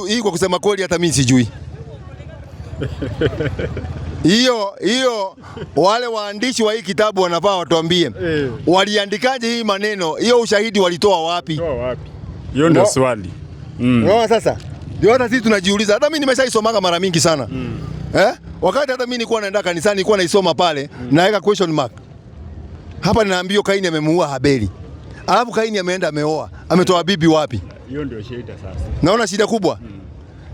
hii kwa kusema kweli hata mimi sijui. Hiyo wale waandishi wa hii kitabu wanafaa watuambie. Waliandikaje hii maneno? Hiyo ushahidi walitoa wapi? Hiyo ndio swali. Unaona sasa? Ndio hata sisi tunajiuliza. Hata mimi nimeshaisomaga mara mingi sana. Wakati hata mimi nilikuwa naenda kanisani nilikuwa naisoma pale, naweka question mark. Hapa ninaambiwa Kaini amemuua Habeli. Alafu Kaini ameenda ameoa. Ametoa bibi wapi? Hiyo ndio shida sasa. Naona shida kubwa.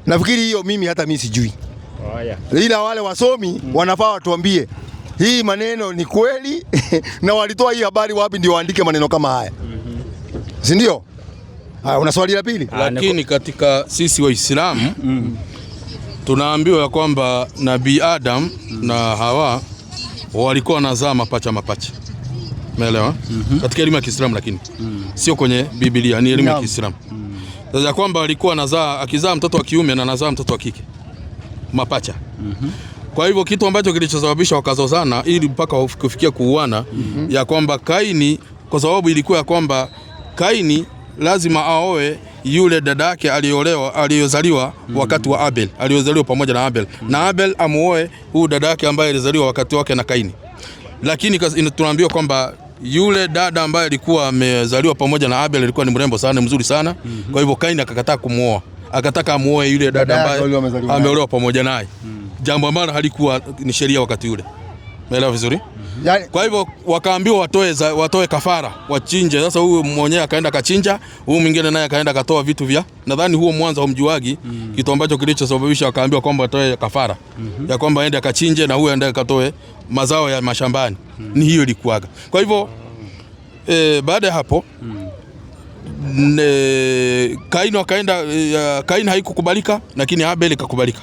Nafikiri hiyo mimi hata mimi sijui. Ila wale wasomi wanafaa watuambie hii maneno ni kweli na walitoa hii habari wapi ndio waandike maneno kama haya. Si ndio? Una swali la pili? Lakini katika sisi Waislamu tunaambiwa ya kwamba Nabii Adam na Hawa walikuwa wanazaa mapacha. Umeelewa? Katika elimu ya Kiislamu, lakini sio kwenye Biblia, ni elimu ya Kiislamu. Sasa kwamba walikuwa wanazaa, akizaa mtoto wa kiume na anazaa mtoto wa kike, mapacha. Kwa hivyo kitu ambacho kilichosababisha wakazozana ili mpaka kufikia kuuana, ya kwamba Kaini, kwa sababu ilikuwa ya kwamba Kaini lazima aoe yule dada yake aliyozaliwa wakati wa Abel, aliyozaliwa pamoja na Abel, na Abel amuoe huyu dada yake ambaye alizaliwa wakati wake na Kaini. Lakini tunaambiwa kwamba yule dada ambaye alikuwa amezaliwa pamoja na Abel alikuwa ni mrembo sana, mzuri sana. Kwa hivyo Kaini akakataa kumuoa. Akataka amuoe yule dada ambaye ameolewa pamoja naye. Jambo ambalo halikuwa ni sheria wakati ule. Umeelewa vizuri? Kwa hivyo wakaambiwa watoe kafara, wachinje. Sasa huyu mwenyewe akaenda kachinja, huyu mwingine naye akaenda katoa vitu vya. Nadhani huo mwanzo humjuagi kitu ambacho kilichosababisha wakaambiwa kwamba watoe kafara. Ya kwamba aende akachinje na huyu aende katoe mazao ya mashambani. Ni hiyo ilikuwaga. Kwa hivyo baada ya hapo Kaini wakaenda, Kaini haikukubalika lakini Abel ikakubalika.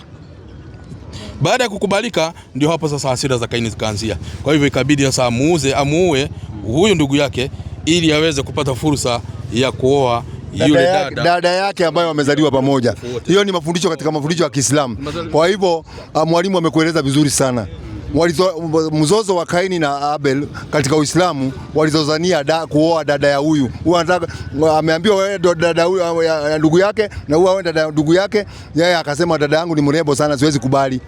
Baada ya kukubalika ndio hapo sasa hasira za Kaini zikaanzia. Kwa hivyo ikabidi sasa amuue huyu ndugu yake ili aweze kupata fursa ya kuoa yule dada yake ambayo wamezaliwa pamoja. Hiyo ni mafundisho katika mafundisho ya Kiislamu. Kwa hivyo mwalimu amekueleza vizuri sana. Mzozo wa Kaini na Abel katika Uislamu walizozania kuoa dada ya huyu. Huyu anataka, ameambiwa wewe dada huyu ya ndugu yake na huyu dada ya ndugu yake. Yeye akasema dada yangu ni mrembo sana, siwezi kubali.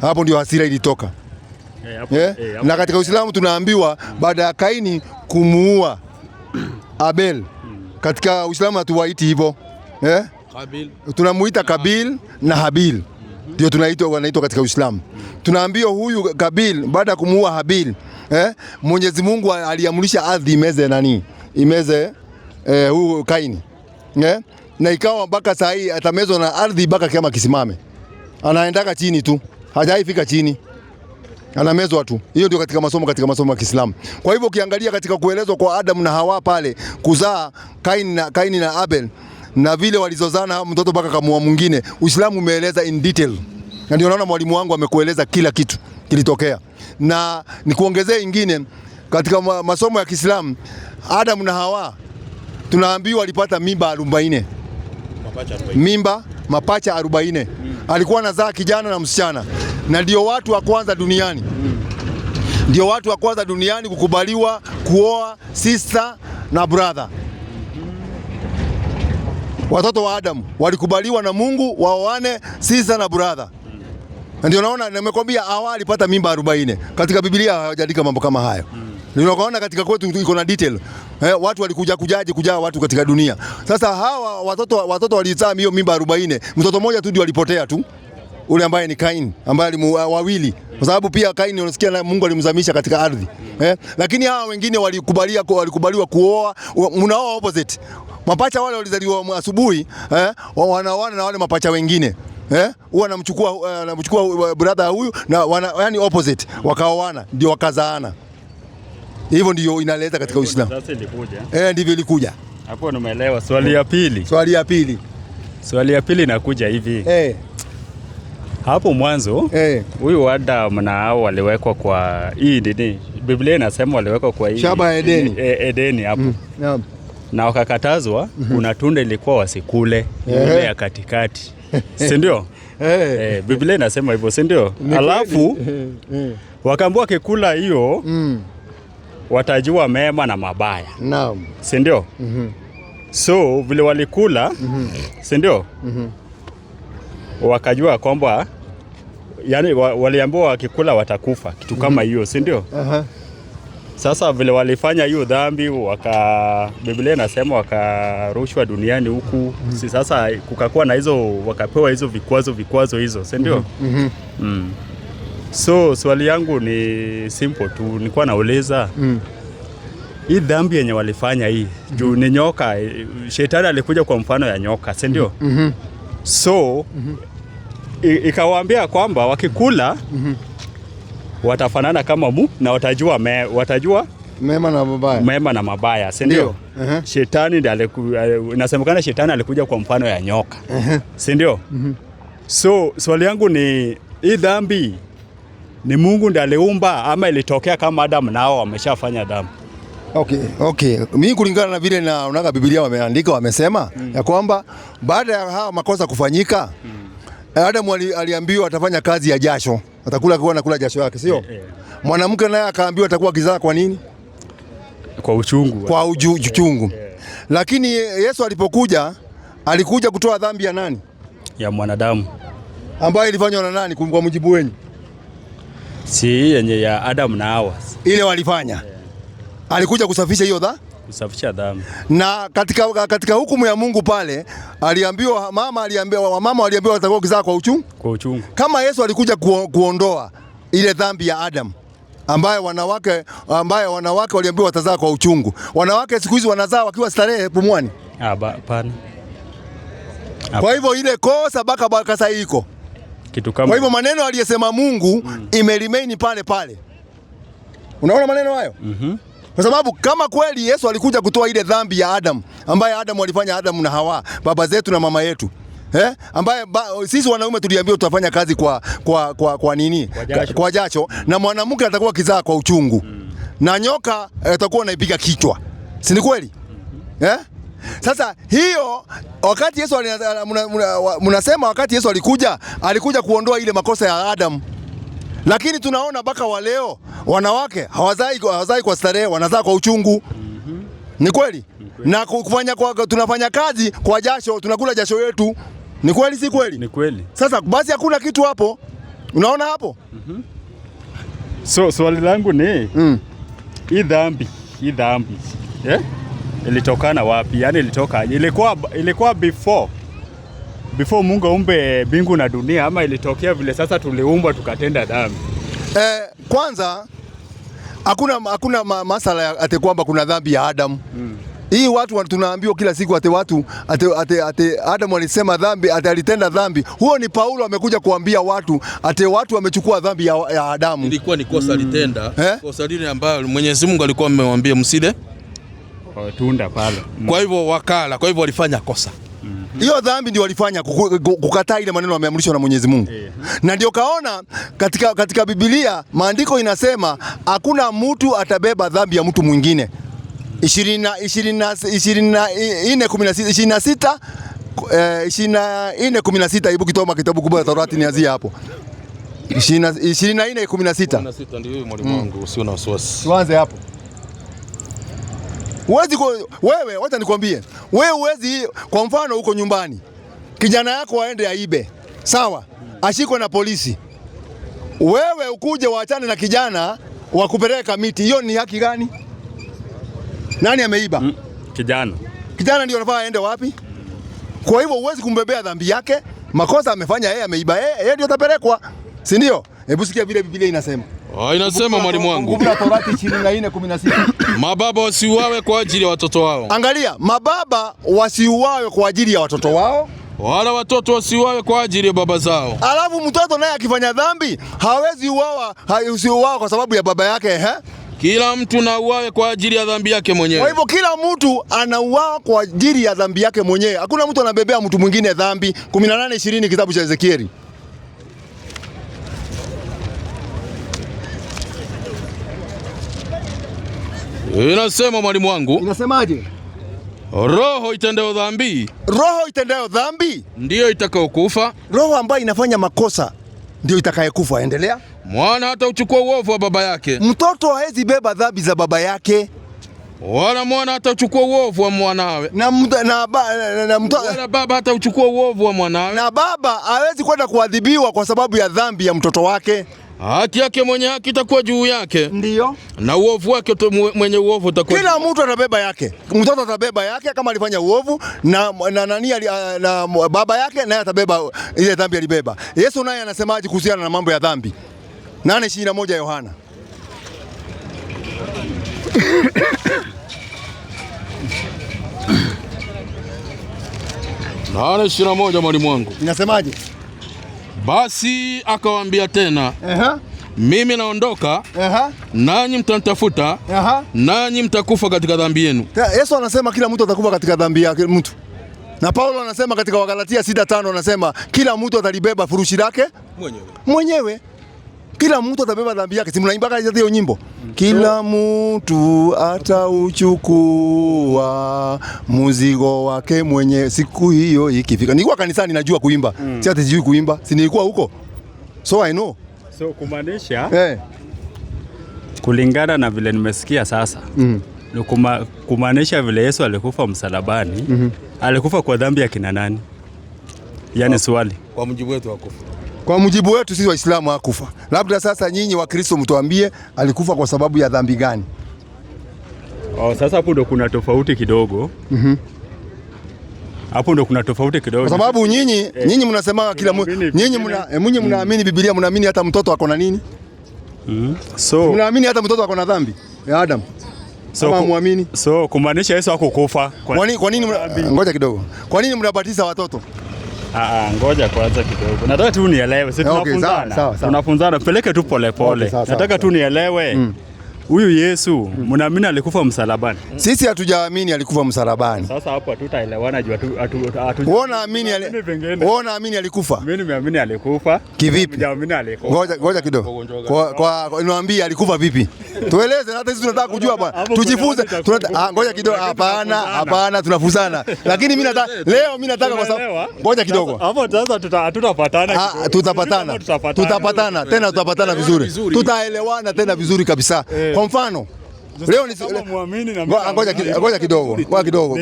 Hapo ndio hasira ilitoka. Na katika Uislamu tunaambiwa baada ya Kaini kumuua Abel, katika Uislamu hatuwaiti hivyo. Tunamuita Kabil na Habil. Ndio wanaitwa katika Uislamu. Tunaambiwa huyu Kabil baada ya kumuua Habil, Mwenyezi Mungu aliamrisha ardhi imeze huyu Kaini. Na ikawa mpaka saa hii atamezwa na ardhi mpaka kama kisimame. Anaendaka chini tu, hajaifika chini. Anamezwa tu. Hiyo ndio katika masomo ya Kiislamu. Kwa hivyo ukiangalia katika kuelezwa kwa Adam na Hawa pale kuzaa Kaini na Abel na vile walizozana mtoto mpaka kamuua mwingine, Uislamu umeeleza in detail. Na ndio naona mwalimu wangu amekueleza kila kitu kilitokea. Na nikuongezee ingine katika masomo ya Kiislamu, Adam na Hawa tunaambiwa walipata mimba 40. Mapacha 40. Alikuwa anazaa kijana na msichana. Na ndio watu wa kwanza duniani kukubaliwa kuoa sister na brother. Watoto wa Adam walikubaliwa na Mungu waoane sister na brother. Ndio naona nimekwambia Hawa alipata mimba 40. Katika Biblia hawajaandika mambo kama hayo. Ndio unaona katika kwetu iko na detail. Watu walikuja watu katika dunia. Sasa hawa watoto walizaa hiyo mimba 40. Mtoto mmoja tu ndio alipotea tu. ule ambaye ni Kaini, ambaye wawili, kwa sababu pia Kaini unasikia na Mungu alimzamisha katika ardhi. Lakini hawa wengine walikubaliwa kuoa, mnaoa opposite. Mapacha wale walizaliwa asubuhi, wanaoana na wale mapacha wengine. Huwa anamchukua brother huyu na yani opposite, wakaoana ndio wakazaana. Hivyo ndio inaleta katika Uislamu. Sasa ilikuja. Ndivyo ilikuja. Hapo nimeelewa. Swali ya pili. Swali ya pili inakuja hivi. Hapo mwanzo huyu Adam na Hawa waliwekwa kwa hii nini? Biblia inasema waliwekwa kwa hii shamba ya Edeni. Edeni hapo. Na wakakatazwa kuna tunda ilikuwa wasikule ile ya katikati. Si ndio? Biblia inasema hivyo, si ndio? Alafu wakaambiwa kikula hiyo watajua mema na mabaya. Naam. Si ndio? So vile walikula, si ndio? Wakajua kwamba yani waliambiwa wakikula watakufa, kitu kama hiyo, si ndio? Sasa vile walifanya hiyo dhambi, Biblia inasema wakarushwa duniani huku. Sasa kukakuwa na hizo, wakapewa hizo vikwazo hizo, si ndio? So swali yangu ni simple tu, nilikuwa nauliza hii dhambi yenye walifanya hii juu ni nyoka, shetani alikuja kwa mfano ya nyoka, si ndio? So ikawaambia kwamba wakikula watafanana kama na watajua mema na mabaya, si ndio? Shetani ndiye inasemekana shetani alikuja kwa mfano ya nyoka. Si ndio? So swali yangu ni hii dhambi ni Mungu ndiye aliumba ama ilitokea kama Adam nao wameshafanya dhambi? Okay. Mimi kulingana na vile naona Biblia wameandika, wamesema ya kwamba baada ya hawa makosa kufanyika, Adam aliambiwa atafanya kazi ya jasho, atakula jasho yake, sio? Mwanamke naye akaambiwa atakuwa kizaa kwa nini? Kwa uchungu. Kwa uchungu. Lakini Yesu alipokuja, alikuja kutoa dhambi ya nani? Ya mwanadamu. Ambayo ilifanywa na nani kwa mujibu wenu? Si yenye ya Adam na Hawa. Ile walifanya. Alikuja kusafisha hiyo kusafisha dhambi. Na katika hukumu ya Mungu pale mama aliambiwa watakuwa kizaa kwa uchungu. Kama Yesu alikuja kuondoa ile dhambi ya Adam ambaye wanawake waliambiwa watazaa kwa uchungu. Wanawake siku hizi wanazaa wakiwa starehe pumwani. Hapana. Kwa hivyo ile kosa baka sasa iko. Kitu kama. Kwa hivyo maneno aliyesema Mungu imeremain pale. Unaona maneno hayo? Kwa sababu kama kweli Yesu alikuja kutoa ile dhambi ya Adam ambaye Adam walifanya, Adam na Hawa, baba zetu na mama yetu, ambaye sisi wanaume tuliambiwa tutafanya kazi kwa nini? Kwa jasho, na mwanamke atakuwa kizaa kwa uchungu. Na nyoka atakuwa anaipiga kichwa. Si ni kweli? Sasa hiyo wakati Yesu mnasema wakati Yesu alikuja kuondoa ile makosa ya Adam. Lakini tunaona baka wa leo wanawake hawazai kwa starehe, wanazaa kwa uchungu. Ni kweli? Na tunafanya kazi kwa jasho, tunakula jasho yetu. Ni kweli si kweli? Ni kweli. Sasa basi hakuna kitu hapo. Unaona hapo? So swali langu ni hii dhambi ilitokana wapi? Yaani ilikuwa before Mungu aumbe mbingu na dunia, ama ilitokea vile sasa tuliumbwa tukatenda dhambi? Kwanza hakuna masala ya ate kwamba kuna dhambi ya Adam. Hii watu tunaambiwa kila siku ate Adam alisema dhambi, alitenda dhambi. Huo ni Paulo amekuja kuambia watu watu wamechukua dhambi ya Adamu. Ilikuwa ni kosa alitenda. Kosa lile ambalo Mwenyezi Mungu alikuwa amemwambia msile tunda pale. Kwa hivyo wakala, kwa hivyo walifanya kosa. Hiyo dhambi ndio walifanya, kukataa ile maneno yameamrishwa na Mwenyezi Mungu. Na ndio kaona katika Biblia maandiko inasema hakuna mtu atabeba dhambi ya mtu mwingine. 24:16 hebu kitoma kitabu kubwa cha Torati nianzie hapo. 24:16 ndio mwalimu wangu, usio na wasiwasi. Tuanze hapo. Wewe wacha nikwambie, huwezi, kwa mfano huko nyumbani kijana yako aende aibe, sawa, ashikwe na polisi, wewe ukuje waachane na kijana wakupeleka miti, hiyo ni haki gani? Nani ameiba? Kijana. Kijana ndio anafaa aende wapi? Kwa hivyo huwezi kumbebea dhambi yake, makosa amefanya yeye, ameiba yeye ndio atapelekwa, si ndio? Hebu sikia vile Biblia inasema. Inasema mwalimu wangu. Torati 24:16. Mababa wasiuawe kwa ajili ya watoto wao. Angalia, mababa wasiuawe kwa ajili ya watoto wao, wala watoto wasiuawe kwa ajili ya baba zao. Alafu mtoto naye akifanya dhambi hawezi uawa kwa sababu ya baba yake, Kila mtu na uawe kwa ajili ya dhambi yake mwenyewe. Kwa hivyo kila mtu anauawa kwa ajili ya dhambi yake mwenyewe. Hakuna mtu anabebea mtu mwingine dhambi. 18:20 kitabu cha Ezekieli. Inasema mwalimu wangu. Inasemaje? Roho itendayo dhambi. Roho itendayo dhambi ndiyo itakayokufa. Roho ambayo inafanya makosa ndio itakayekufa. Endelea. Mwana hata uchukua uovu wa baba yake. Mtoto hawezi beba dhambi za baba yake. Wala mwana hata uchukua uovu wa mwanawe. Wala baba hata uchukua uovu wa mwanawe. Na baba hawezi kwenda kuadhibiwa kwa sababu ya dhambi ya mtoto wake. Haki yake mwenye haki itakuwa juu yake. Ndiyo. Na uovu wake mwenye uovu utakuwa. Kila mtu atabeba yake. Mtoto atabeba yake kama alifanya uovu, na baba yake naye atabeba ile dhambi alibeba. Yesu naye anasemaje kuhusiana na mambo ya dhambi? 8:21 Yohana. Nane 21 mwalimu wangu. Inasemaje? Basi akawaambia tena, mimi naondoka, nanyi mtanitafuta, nanyi mtakufa katika dhambi yenu. Yesu anasema kila mtu atakufa katika dhambi yake mtu. Na Paulo anasema katika Wagalatia 6:5 anasema kila mtu atalibeba furushi lake mwenyewe. Kila mtu atabeba dhambi yake. Si mnaimba hiyo nyimbo? Kila mtu atauchukua mzigo wake mwenyewe siku hiyo ikifika. Nilikuwa kanisani najua kuimba. Si ati sijui kuimba. Si nilikuwa huko. So I know. So kumaanisha kulingana na vile nimesikia sasa. Kumaanisha vile Yesu alikufa msalabani, alikufa kwa dhambi ya kina nani? Yaani swali. Kwa mujibu wetu hakufa. Kwa mujibu wetu sisi Waislamu hakufa. Labda sasa nyinyi wa Kristo mtuambie alikufa kwa sababu ya dhambi gani? Sasa hapo ndo kuna tofauti kidogo. Hapo ndo kuna tofauti kidogo. Kwa sababu nyinyi mnasema kila nyinyi mnaamini Biblia, mnaamini hata mtoto ako na nini? So mnaamini hata mtoto ako na dhambi ya Adam. Muamini. So kumaanisha Yesu hakukufa. Kwa nini ngoja kidogo. Kwa nini mnabatiza watoto? Ngoja kwanza kidogo. Nataka tu nielewe. Sisi tunafunzana. Sawa. Tunafunzana, peleke tu polepole. Nataka tu nielewe. Huyu Yesu mnaamini alikufa msalabani? Sisi hatujaamini alikufa msalabani. Sasa hapo hatutaelewana juu Wewe unaamini alikufa? Mimi nimeamini alikufa. Kivipi? Nimeamini alikufa. Ngoja kidogo. Niambie alikufa vipi? Tueleze, hata sisi tunataka kujua bwana. Tujifunze. Ngoja kidogo. Hapana, tunafunzana. Lakini mimi nataka kwa sababu ngoja kidogo. Hapo sasa hatutapatana. Tutapatana tena, tutapatana vizuri. Tutaelewana tena vizuri kabisa. Kwa mfano leo ni ngoja kidogo.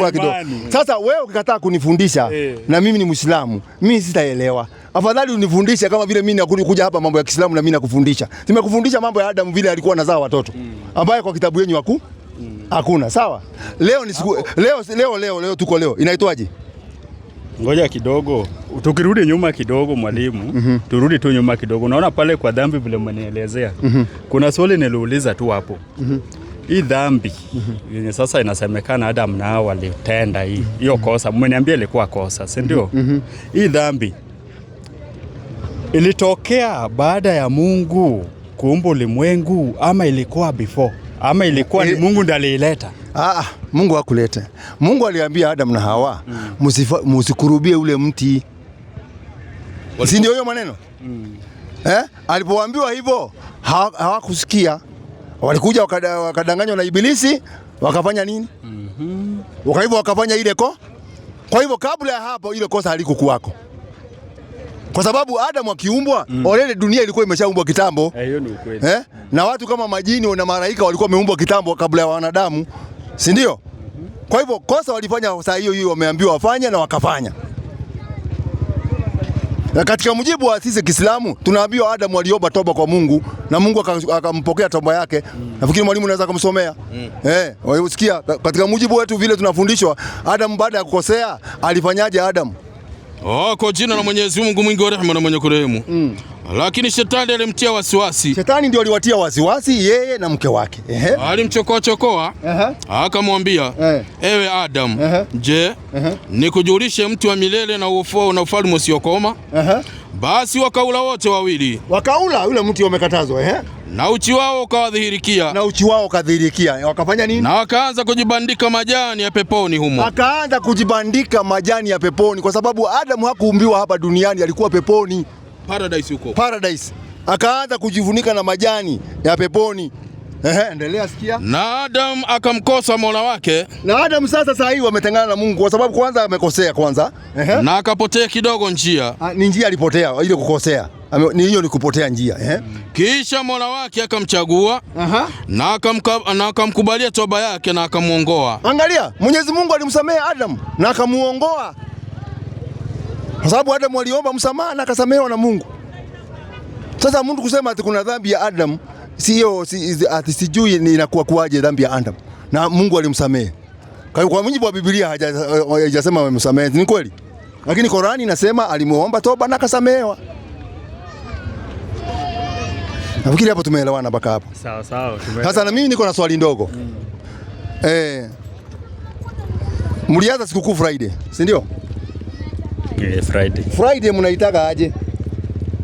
Sasa wewe ukikataa kunifundisha na mimi ni Muislamu, mimi sitaelewa. Afadhali unifundishe kama vile mimi nakuja hapa mambo ya Kiislamu na mimi nakufundisha. Nimekufundisha mambo ya Adam vile alikuwa anazaa watoto ambaye kwa kitabu yenu hakuna. Sawa? Leo tuko leo. Inaitwaje? Ngoja kidogo. Tukirudi nyuma kidogo mwalimu, turudi tu nyuma kidogo. Unaona pale kwa dhambi vile mmenielezea. Kuna swali niliuliza tu hapo. Hii dhambi yenye sasa inasemekana Adam na Hawa walitenda hiyo kosa. Mmeniambia ilikuwa kosa, si ndio? Hii dhambi ilitokea baada ya Mungu kuumba ulimwengu ama ilikuwa before? Ama ilikuwa ni Mungu ndiye aliileta? Mungu hakuleta. Mungu aliambia Adam na Hawa msikurubie ule mti. Si ndio hiyo maneno? Alipoambiwa hivyo hawakusikia. Walikuja wakadanganywa na Ibilisi, wakafanya nini? Kwa hivyo wakafanya ile Kwa hivyo kabla ya hapo ile kosa halikukuwako. Kwa sababu Adam akiumbwa, already dunia ilikuwa imeshaumbwa kitambo. Hiyo ni ukweli. Na watu kama majini na malaika walikuwa wameumbwa kitambo kabla ya wanadamu. Si ndio? Kwa hivyo kosa walifanya saa hiyo wameambiwa wafanye na wakafanya. Na katika mujibu wa sisi Kiislamu tunaambiwa Adam aliomba toba kwa Mungu na Mungu akampokea toba yake. Nafikiri mwalimu anaweza kumsomea. Unasikia katika mujibu wetu vile tunafundishwa Adam baada ya kukosea alifanyaje Adam? Kwa jina la Mwenyezi Mungu mwingi wa rehema na mwenye kurehemu. Lakini shetani alimtia wasiwasi. Shetani ndio aliwatia wasiwasi yeye na mke wake. Alimchokoa. Akamwambia, ewe Adam, je, nikujulishe mti wa milele na ufalme usiokoma? Basi wakaula wote wawili. Wakaula yule mti wamekatazwa. Na uchi wao ukawadhihirikia. Na uchi wao ukadhihirikia. Wakafanya nini? Na wakaanza kujibandika majani ya peponi humo. Wakaanza kujibandika majani ya peponi kwa sababu Adamu hakuumbiwa hapa duniani, alikuwa peponi. Paradise huko. Paradise. Akaanza kujivunika na majani ya peponi. Endelea sikia. Na Adam akamkosa Mola wake. Na Adam sasa hii wametengana na Mungu kwa sababu kwanza amekosea kwanza. Na akapotea kidogo njia. Ni njia alipotea ile kukosea. Hiyo ni kupotea njia. Kisha Mola wake akamchagua. Na akamkubalia toba yake na akamuongoa. Angalia, Mwenyezi Mungu alimsamehe Adam na akamuongoa. Kwa sababu Adam aliomba msamaha na akasamehewa na Mungu. Sasa Mungu kusema ati kuna dhambi ya Adam, sijui inakuwa kuaje dhambi ya Adam. Na Mungu alimsamehe. Kwa mujibu wa Biblia hajasema amemsamehe, ni kweli? Lakini Qur'ani inasema alimuomba toba na akasamehewa. Nafikiri hapo tumeelewana mpaka hapo. Sawa. Sasa na mimi niko na swali ndogo. Mlianza sikukuu Friday, si ndio? Friday. Friday mnaitaka aje?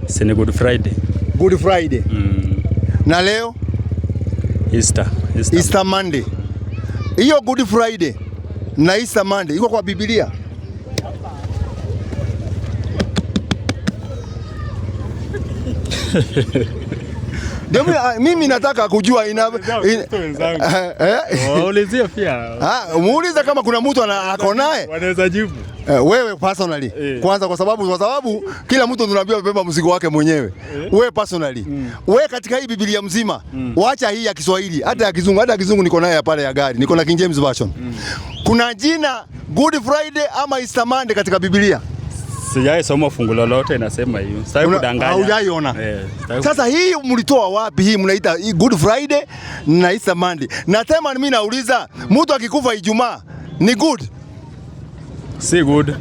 Si Good Friday. Good Friday. Na leo Easter Monday. Hiyo Good Friday na Easter Monday iko kwa Biblia? Mimi nataka kujua waulizia pia. Muulize kama kuna mtu ako naye. Wanaweza jibu. Wewe personally. Kwanza kwa sababu kila mtu tunaambiwa beba mzigo wake mwenyewe. Wewe personally. Wewe katika hii Biblia mzima, waacha hii ya Kiswahili, hata ya Kizungu niko naye pale ya gari. Niko na King James version. Kuna jina Good Friday ama Easter Monday katika Biblia? Sijai soma fungu lolote inasema hiyo. Sitaki kudanganya. Haujaiona. Sasa hii mlitoa wapi hii mnaita Good Friday na Easter Monday? Na tema mimi nauliza, mtu akikufa Ijumaa ni good? Si good.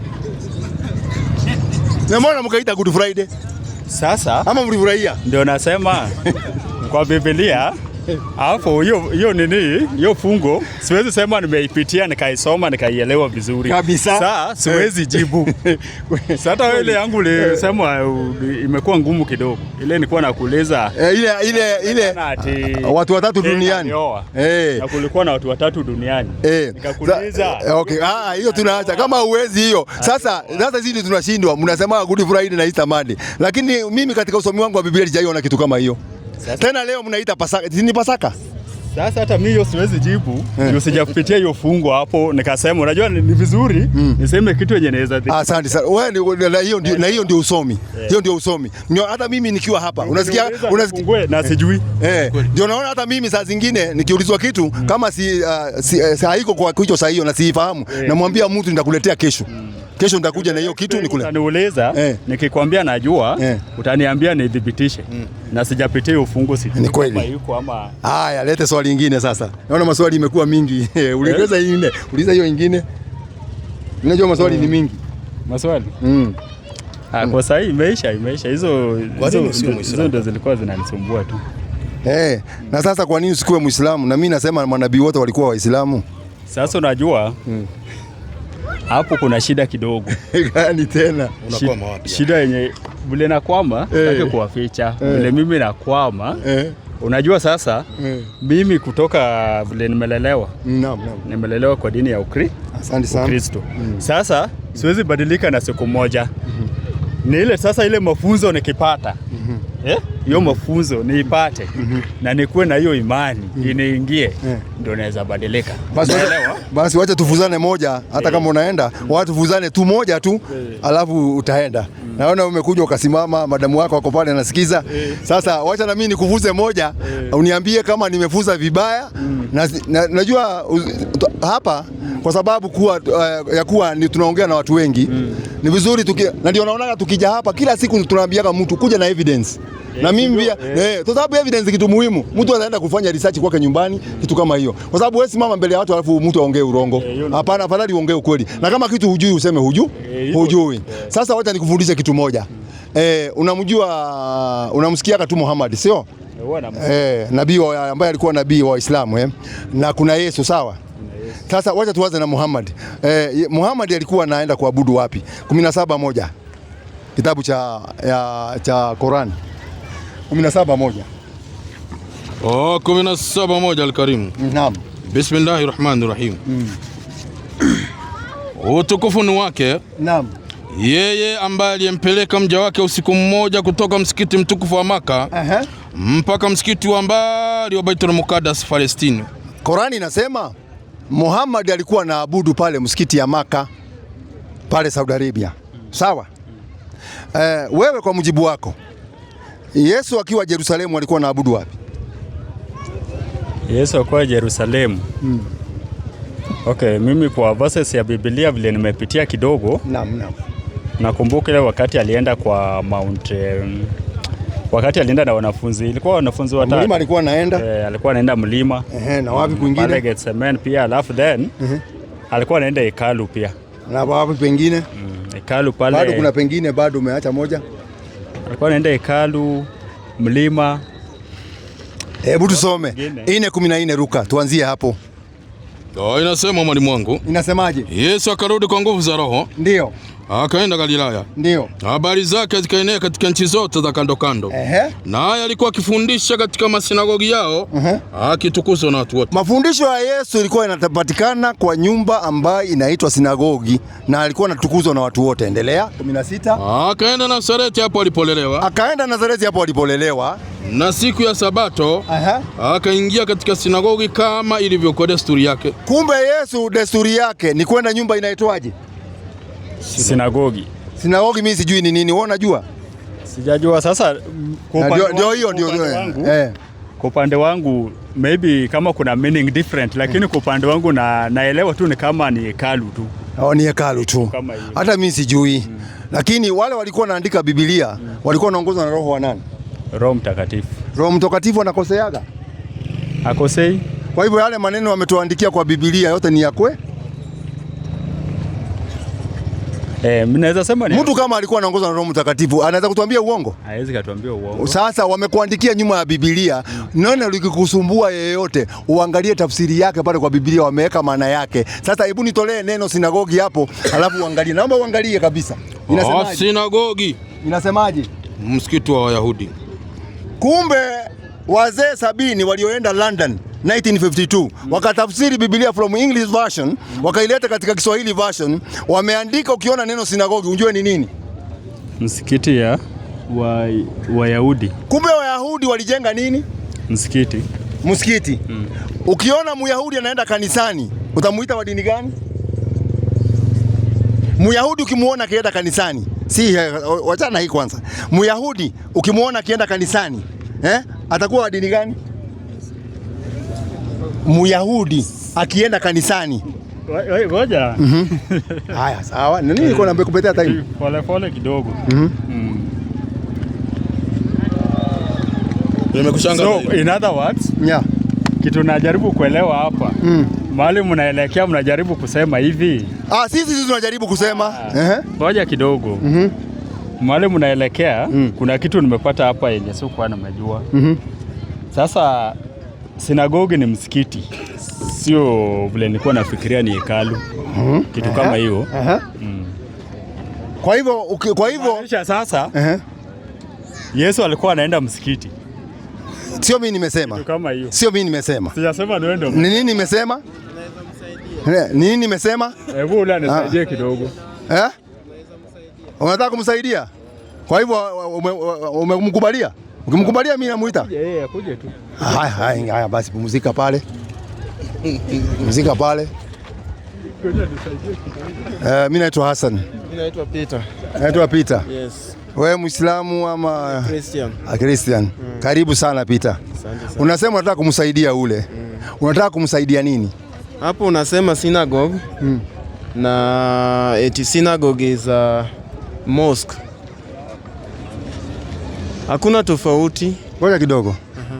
Na mbona mkaita Good Friday? Sasa ama mlifurahia? Ndio nasema kwa Biblia hapo hiyo fungo siwezi sema nimeipitia nikaisoma nikaielewa vizuri kabisa. Sasa siwezi jibu. Sasa ile yangu sema imekuwa ngumu kidogo. Ile nilikuwa nakuuliza ile watu watatu duniani. Na kulikuwa na watu watatu duniani. Nikakuuliza. Okay, hiyo tunaacha kama uwezi hiyo. Sasa sisi tunashindwa. Mnasema Good Friday na Easter Monday. Lakini mimi katika usomi wangu wa Biblia sijaiona kitu kama hiyo. Tena leo mnaita Pasaka. Ni Pasaka? Sasa hata mimi siwezi jibu. Ndio sijakupitia hiyo fungo hapo nikasema unajua ni vizuri niseme kitu yenye naweza. Asante sana. Wewe na hiyo ndio usomi. Hiyo ndio usomi. Hata mimi nikiwa hapa unasikia na sijui. Ndio naona hata mimi saa zingine nikiulizwa kitu kama haiko kwa hicho saa hiyo na siifahamu namwambia mtu nitakuletea kesho. Kesho nitakuja na hiyo kitu nikule. Utaniuliza, nikikwambia najua, utaniambia nidhibitishe. Na sijapitia hiyo fungu ni kweli. Haya, lete swali lingine sasa. Naona maswali imekuwa mingi. Uliweza ingine, uliza hiyo ingine. Unajua maswali ni mingi. Maswali? Kwa sasa imeisha. Hizo ndio zilikuwa zinanisumbua tu. Na sasa kwa nini usikuwe Muislamu? Na mimi nasema manabii wote walikuwa Waislamu. Sasa unajua hapo kuna shida kidogo. Gani tena? Unakwama wapi? Shida yenye vile nakwama, sitaki kuwaficha. Vile mimi nakwama. Unajua sasa mimi kutoka vile nimelelewa. Nimelelewa kwa dini ya Asante sana. Ukristo. Sasa siwezi badilika na siku moja. Ni ile sasa ile mafunzo nikipata. Hiyo mafunzo niipate na nikuwe na hiyo imani iniingie ndio naweza badilika. Basi wacha tufuzane moja hata kama unaenda, wacha tufuzane tu moja tu alafu utaenda. Naona umekuja ukasimama, madamu wako wako pale anasikiza. Sasa wacha na mimi nikuvuze moja, uniambie kama nimefuza vibaya. Najua hapa kwa sababu kuwa ni tunaongea na watu wengi. Ni vizuri na ndio naona tukija hapa kila siku tunaambiaga mtu kuja na evidence. Na mimi pia kwa sababu evidence kitu muhimu. Mtu anaenda kufanya research kwake nyumbani, kitu kama hiyo. Kwa sababu wewe simama mbele ya watu alafu mtu aongee urongo. Hapana, afadhali uongee ukweli. Na kama kitu hujui useme hujui. Sasa wacha nikufundishe kitu moja. Unamsikia tu Muhammad, sio? Nabii ambaye alikuwa nabii wa Uislamu na kuna Yesu, sawa? Sasa wacha tuanze na Muhammad. Muhammad alikuwa anaenda kuabudu wapi? 17:1. Kitabu cha Qur'an. 17:1. 17:1 Al-Karim. Naam. Bismillahirrahmanirrahim. Utukufu ni wake. Naam. Yeye ambaye aliyempeleka mja wake usiku mmoja kutoka msikiti mtukufu wa Maka mpaka msikiti wa mbali wa Baitul Muqaddas Palestina. Qur'ani inasema Muhammad alikuwa anaabudu pale msikiti ya Maka pale Saudi Arabia. Sawa? Wewe kwa mujibu wako, Yesu akiwa Yerusalemu alikuwa anaabudu wapi? Yesu akiwa Yerusalemu. Okay, mimi kwa verses ya Biblia vile nimepitia kidogo. Naam. Nakumbuka ile wakati alienda kwa Mount wakati alienda na wanafunzi, ilikuwa wanafunzi watatu. Mlima alikuwa anaenda? Alikuwa anaenda mlima. Na wapi kwingine? Pale Gethsemane pia, alafu then alikuwa anaenda hekalu pia. Na wapi pengine? Hekalu pale. Bado kuna pengine bado umeacha moja? Alikuwa anaenda hekalu, mlima. Hebu tusome 4:14 Luka, tuanzie hapo. Inasema mwalimu wangu. Inasemaje? Yesu akarudi kwa nguvu za Roho. Ndio. Akaenda Galilaya. Ndio. Habari zake zikaenea katika nchi zote za kando kando. Naye alikuwa akifundisha katika masinagogi yao, akitukuzwa na watu wote. Mafundisho ya Yesu ilikuwa yanapatikana kwa nyumba ambayo inaitwa sinagogi, na alikuwa anatukuzwa na watu wote. Endelea 16. Akaenda Nazareti hapo alipolelewa. Na siku ya Sabato akaingia katika sinagogi kama ilivyokuwa desturi yake. Kumbe Yesu desturi yake ni kwenda nyumba inaitwaje? Sinagogi. Sinagogi mimi sijui ni nini, wewe unajua? Sijajua. Sasa ndio. Kwa upande wangu maybe kama kuna meaning different, lakini kwa upande wangu naelewa tu ni kama ni hekalu tu. Ni hekalu tu. Hata mimi sijui. Lakini wale walikuwa wanaandika Biblia walikuwa wanaongozwa na Roho wa nani? Roho Mtakatifu. Roho Mtakatifu anakoseaga? Akosei. Kwa hivyo yale maneno wametuandikia kwa Biblia yote ni yakwe? Mimi naweza sema ni mtu kama alikuwa anaongozwa na Roho Mtakatifu anaweza kutuambia uongo? Hawezi kutuambia uongo. Sasa wamekuandikia nyuma ya Biblia, neno likikusumbua yeyote, uangalie tafsiri yake pale kwa Biblia wameweka maana yake. Sasa hebu nitolee neno sinagogi hapo, alafu uangalie. Naomba uangalie kabisa. Inasemaje? Sinagogi. Inasemaje? Msikiti wa Wayahudi. Kumbe wazee 70 walioenda London 1952 wakatafsiri Biblia from English version wakaileta katika Kiswahili version, wameandika ukiona neno sinagogi unjue ni nini? Msikiti ya Wayahudi. Kumbe Wayahudi walijenga nini? Msikiti. Ukiona Myahudi anaenda kanisani utamuita wa dini gani? Myahudi ukimuona akienda kanisani, wachana hii kwanza. Myahudi ukimuona akienda kanisani, atakuwa wa dini gani? Myahudi akienda kanisani. Ngoja. Haya, sawa. Nini niko na mbekupetea time? Pole kidogo. Nimekushangaa. So in other words, kitu najaribu kuelewa hapa. Mahali mnaelekea mnajaribu kusema hivi. Sisi tunajaribu kusema. Ngoja kidogo. Mahali mnaelekea kuna kitu nimepata hapa yenye sikuwa nimejua. Sasa sinagogi ni msikiti, sio vile nilikuwa nafikiria ni hekalu. Kitu kama hiyo. Kwa hivyo sasa Yesu alikuwa anaenda msikiti. Sio mimi nimesema. Kitu kama hiyo. Sio mimi nimesema. Sijasema ndio. Ni nini nimesema? Nini nimesema? Hebu ule anisaidie kidogo. Unataka kumsaidia? Kwa hivyo umemkubalia? Ukimkubalia mimi namuita? Akuje tu. Haya basi pumzika pale. Pumzika pale. Mimi naitwa Hassan. Mimi naitwa Peter. Naitwa Peter. Yes. Wewe Muislamu ama Christian? Christian. Karibu sana Peter. Asante sana. Unasema unataka kumsaidia ule. Unataka kumsaidia nini? Hapo unasema synagogue. Na eti synagogue is a mosque. Hakuna tofauti. Ngoja kidogo.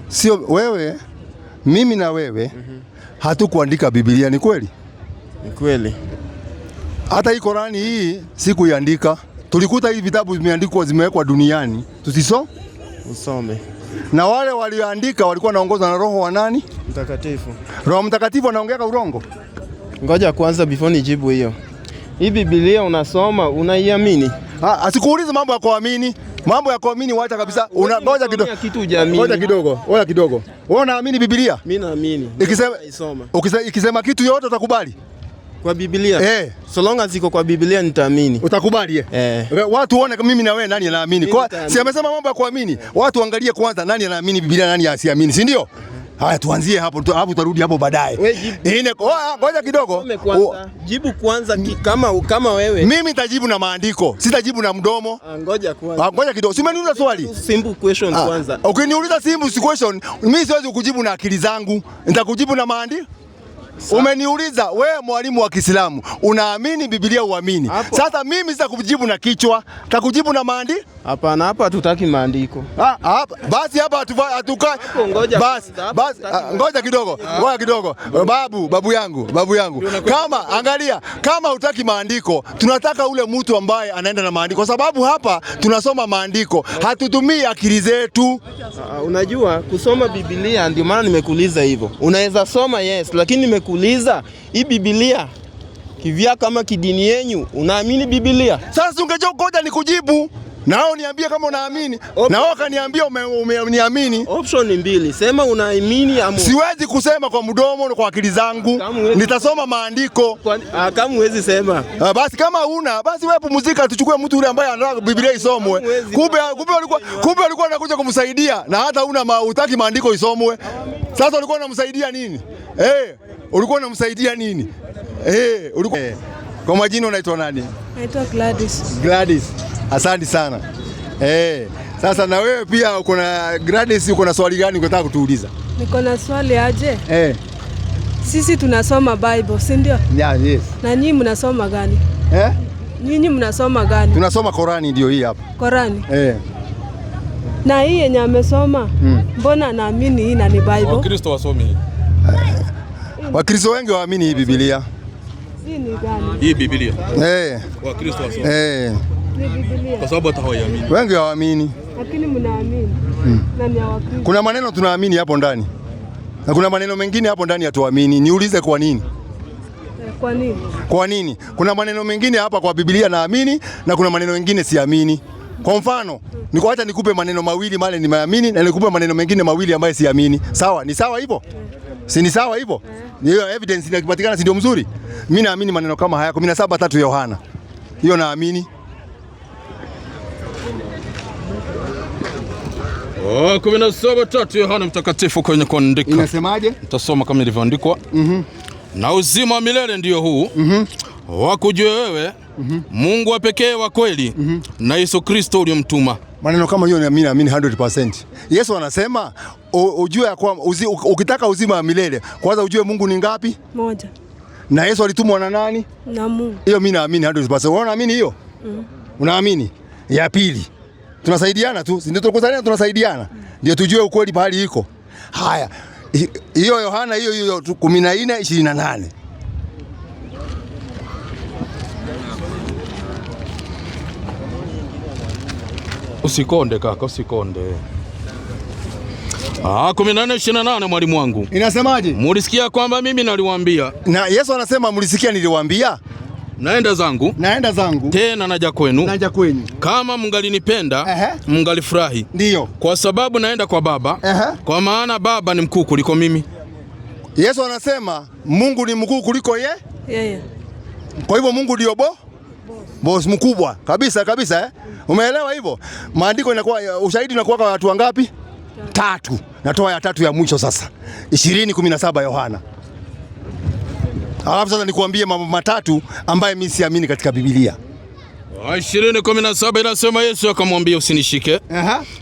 Sio wewe, mimi na wewe hatukuandika Biblia, ni kweli? Ni kweli. Hata hii Korani hii sikuiandika. Tulikuta hivi vitabu vimeandikwa, zimewekwa duniani. Usome. Na wale walioandika walikuwa wanaongozwa na Roho wa nani? Mtakatifu. Roho Mtakatifu anaongea urongo? Ngoja kwanza before nijibu hiyo. Hii Biblia unasoma, unaiamini? Asikuulize mambo ya kuamini. Mambo ya kuamini wacha kabisa. Ngoja kidogo. Ngoja kidogo. Wewe unaamini Biblia? Mimi naamini. Ikisema kitu yote utakubali? Kwa Biblia? So long as iko kwa Biblia nitaamini. Utakubali? Watu waone mimi na wewe nani anaamini. Si amesema mambo ya kuamini. Watu angalie kwanza nani anaamini Biblia, nani asiamini, si ndio? Haya, tuanzie hapo, tutarudi hapo baadaye. Ngoja kidogo. Jibu kwanza kama wewe. Mimi nitajibu na maandiko, sitajibu na mdomo. Ngoja kwanza. Ngoja kidogo. Si umeniuliza swali? Simple question kwanza. Ukiniuliza simple question, mimi siwezi kukujibu na akili zangu. Nitakujibu na maandiko. Umeniuliza wewe mwalimu wa Kiislamu, unaamini Biblia uamini? Sasa mimi sitakujibu na kichwa, nitakujibu na maandiko. Hapana, hapa hatutaki maandiko. Basi hapa hatukai. Basi ngoja kidogo. Ngoja kidogo. Babu yangu. Kama hutaki maandiko, tunataka ule mtu ambaye anaenda na maandiko, kwa sababu hapa tunasoma maandiko, hatutumii akili zetu. Unajua kusoma Biblia, ndio maana nimekuuliza hivyo. Unaweza soma lakini nimekuuliza hii Biblia kivya kama kidini yenyu, unaamini Biblia? Sasa ungejokoja nikujibu. Nao niambie kama unaamini. Na wao kaniambia umeniamini. Option ni mbili. Sema unaamini ama. Siwezi kusema kwa mdomo na kwa akili zangu. Nitasoma maandiko. Kama huwezi sema. Basi kama huna, basi wewe pumzika, tuchukue mtu yule ambaye anataka Biblia isomwe. Kumbe walikuwa wanakuja kumsaidia na hata hutaki maandiko isomwe. Sasa ulikuwa unamsaidia nini? Ulikuwa unamsaidia nini? Kwa majina unaitwa nani? Naitwa Gladys. Gladys. Asante sana. Sasa na wewe pia uko na Gladys, uko na swali gani unataka kutuuliza? Niko na swali aje. Sisi tunasoma Bible, si ndio? Yes. Na nyinyi mnasoma gani? Nyinyi mnasoma gani? Tunasoma Korani, ndio hii hapa. Korani? Na hii yenye amesoma, mbona naamini hii na ni Bible? Wakristo wasomi hii. Wakristo wengi waamini hii Biblia. Hii ni gani? Hii Biblia. Wakristo wasomi. Ni Biblia. Kwa sababu hata hawaamini. Wengi hawaamini. Lakini mnaamini. Na ni Wakristo. Kuna maneno tunaamini hapo ndani. Na kuna maneno mengine hapo ndani hatuamini. Niulize kwa nini? Kwa nini? Kwa nini? Kuna maneno mengine hapa kwa Biblia naamini na kuna maneno mengine siamini. Kwa mfano, acha nikupe maneno mawili male nimeamini na nikupe maneno mengine mawili ambayo siamini. Sawa? Ni sawa hivyo? Si ni sawa hivyo? Hiyo evidence inakipatikana, si ndio mzuri? Mimi naamini maneno kama haya 17:3 Yohana. Hiyo naamini. 17:3 Yohana Mtakatifu kwenye kuandika. Inasemaje? Tutasoma kama ilivyoandikwa. Na uzima wa milele ndio huu. Wakujue wewe Mungu wa pekee wa kweli na Yesu Kristo uliyomtuma. Maneno kama hiyo naamini 100%. Yesu anasema ujue ya kwamba ukitaka uzima wa milele kwanza ujue Mungu ni ngapi? Moja. Na Yesu alitumwa na nani? Na Mungu. Hiyo mimi naamini 100%. Wewe unaamini hiyo? Unaamini? Ya pili. Tunasaidiana tu. Ndio tunakusaidiana, tunasaidiana. Ndio tujue ukweli pahali iko. Haya. Hiyo Yohana hiyo 14:28. Usikonde kaka, usikonde. 14:28 mwalimu wangu. Inasemaje? Mulisikia kwamba mimi naliwaambia. Na Yesu anasema mulisikia niliwaambia. Naenda zangu. Tena naja kwenu. Kama mngalinipenda, mngalifurahi. Ndio. Kwa sababu naenda kwa Baba. Kwa maana Baba ni mkuu kuliko mimi. Yesu anasema Mungu ni mkuu kuliko yeye. Kwa hivyo Mungu ndio boss mkubwa kabisa. Umeelewa hivyo? Maandiko inakuwa ushahidi unakuwa kwa watu wangapi? 3. Natoa ya 3 ya mwisho sasa. 20:17 Yohana. Alafu sasa nikuambie mambo matatu ambaye mimi siamini katika Biblia. 20:17 inasema Yesu akamwambia usinishike.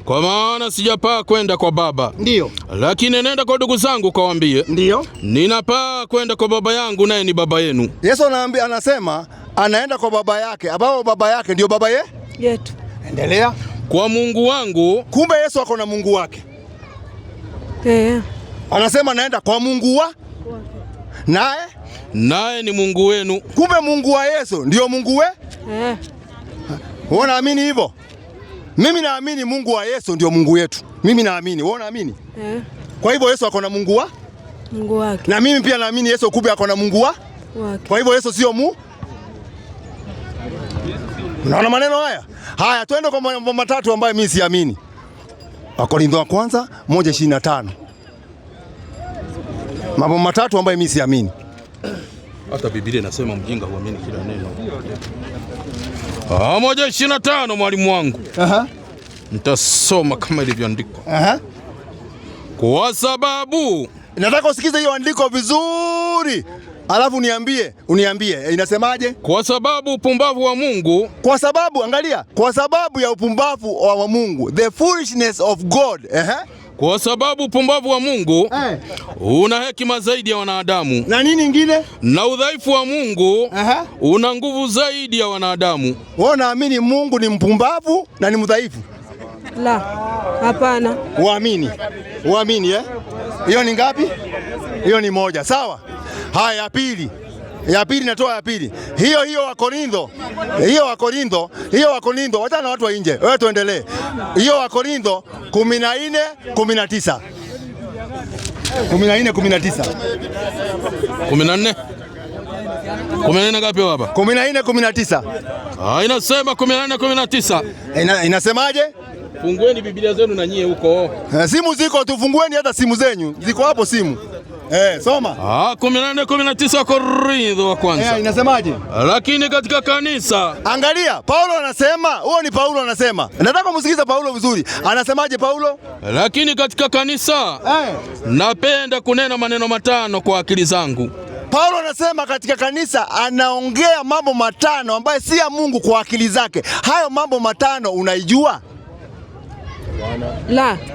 Kwa maana sijapaa kwenda kwa Baba. Ndio. Lakini nenda kwa ndugu zangu kawaambie. Ndio. Ninapaa kwenda kwa Baba yangu naye ni Baba yenu. Yesu anasema anaenda kwa Baba yake, ambao Baba yake ndio Baba yetu. Endelea. kwa Mungu wangu. Kumbe Yesu ako na Mungu wake. Anasema naenda kwa Mungu wa naye ni Mungu wenu. Kumbe Mungu wa Yesu ndio Mungu we? Wewe unaamini hivyo? Mimi naamini Mungu wa Yesu ndio Mungu wetu. Mimi naamini. Wewe unaamini? Kwa hivyo Yesu ako na Mungu wake. Na mimi pia naamini Yesu kumbe ako na Mungu wake. Kwa hivyo Yesu sio Unaona maneno haya? Haya, twende kwa mambo matatu ambayo mimi siamini. Wakorintho wa kwanza 1:25. Mambo matatu ambayo mimi siamini. Hata Biblia inasema mjinga huamini kila neno. 1:25 mwalimu wangu. Nitasoma kama ilivyoandikwa. Kwa sababu nataka usikize hiyo andiko vizuri. Alafu uniambie inasemaje? Kwa sababu upumbavu wa Mungu. Kwa sababu angalia, kwa sababu ya upumbavu wa Mungu, the foolishness of God. Kwa sababu upumbavu wa Mungu una hekima zaidi ya wanadamu. Na nini ingine? Na udhaifu wa Mungu una nguvu zaidi ya wanadamu. Wewe unaamini Mungu ni mpumbavu na ni mdhaifu? La, hapana. Uamini Hiyo ni ngapi? Hiyo ni moja, sawa? Haya, ya pili natoa ya pili. Hiyo Wakorintho, wacha na watu wa nje. Wewe tuendelee. Hiyo Wakorintho 14:19. 14:19. 14 ngapi hapa? 14:19. Inasema 14:19. Inasemaje? Fungueni Biblia zenu na nyie huko. Simu ziko, tufungueni hata simu zenyu. Ziko hapo simu. Soma. 14:19 Korintho wa kwanza. Inasemaje? Lakini katika kanisa. Angalia, Paulo anasema, huo ni Paulo anasema. Nataka msikize Paulo vizuri. Anasemaje Paulo? Lakini katika kanisa napenda kunena maneno matano kwa akili zangu. Paulo anasema katika kanisa anaongea mambo matano ambayo si ya Mungu kwa akili zake. Hayo mambo matano unaijua?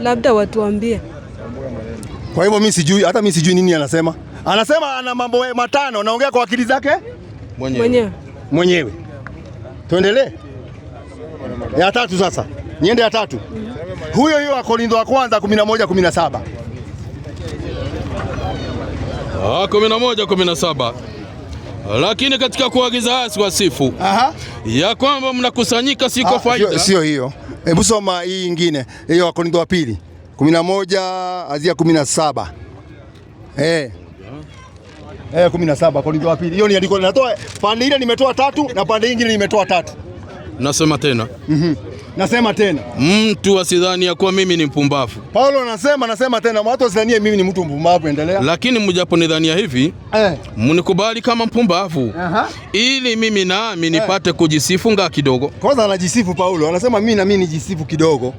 Labda watuambie. Kwa hivyo hata mimi sijui nini anasema. Anasema ana mambo matano anaongea kwa akili zake mwenyewe. Tuendelee. Ya tatu sasa. Niende ya tatu. Huyo Wakorintho wa kwanza 11:17. 11:17. Lakini katika kuagiza hasi wasifu ya kwamba mnakusanyika si kwa faida. Sio hiyo. Hebu soma hii nyingine. Hiyo Wakorintho wa pili 11:17. 17 Wakorintho wa pili. Hiyo ni andiko linatoa pande ile nimetoa 3 na pande nyingine nimetoa 3. Nasema tena. Nasema tena. Mtu asidhani ya kuwa mimi ni mpumbavu. Paulo anasema tena, watu wasidhanie mimi ni mtu mpumbavu. Endelea. Lakini mjaponidhania hivi, mnikubali kama mpumbavu, ili mimi nami nipate kujisifu kidogo. Kwanza anajisifu Paulo, anasema mimi nijisifu kidogo.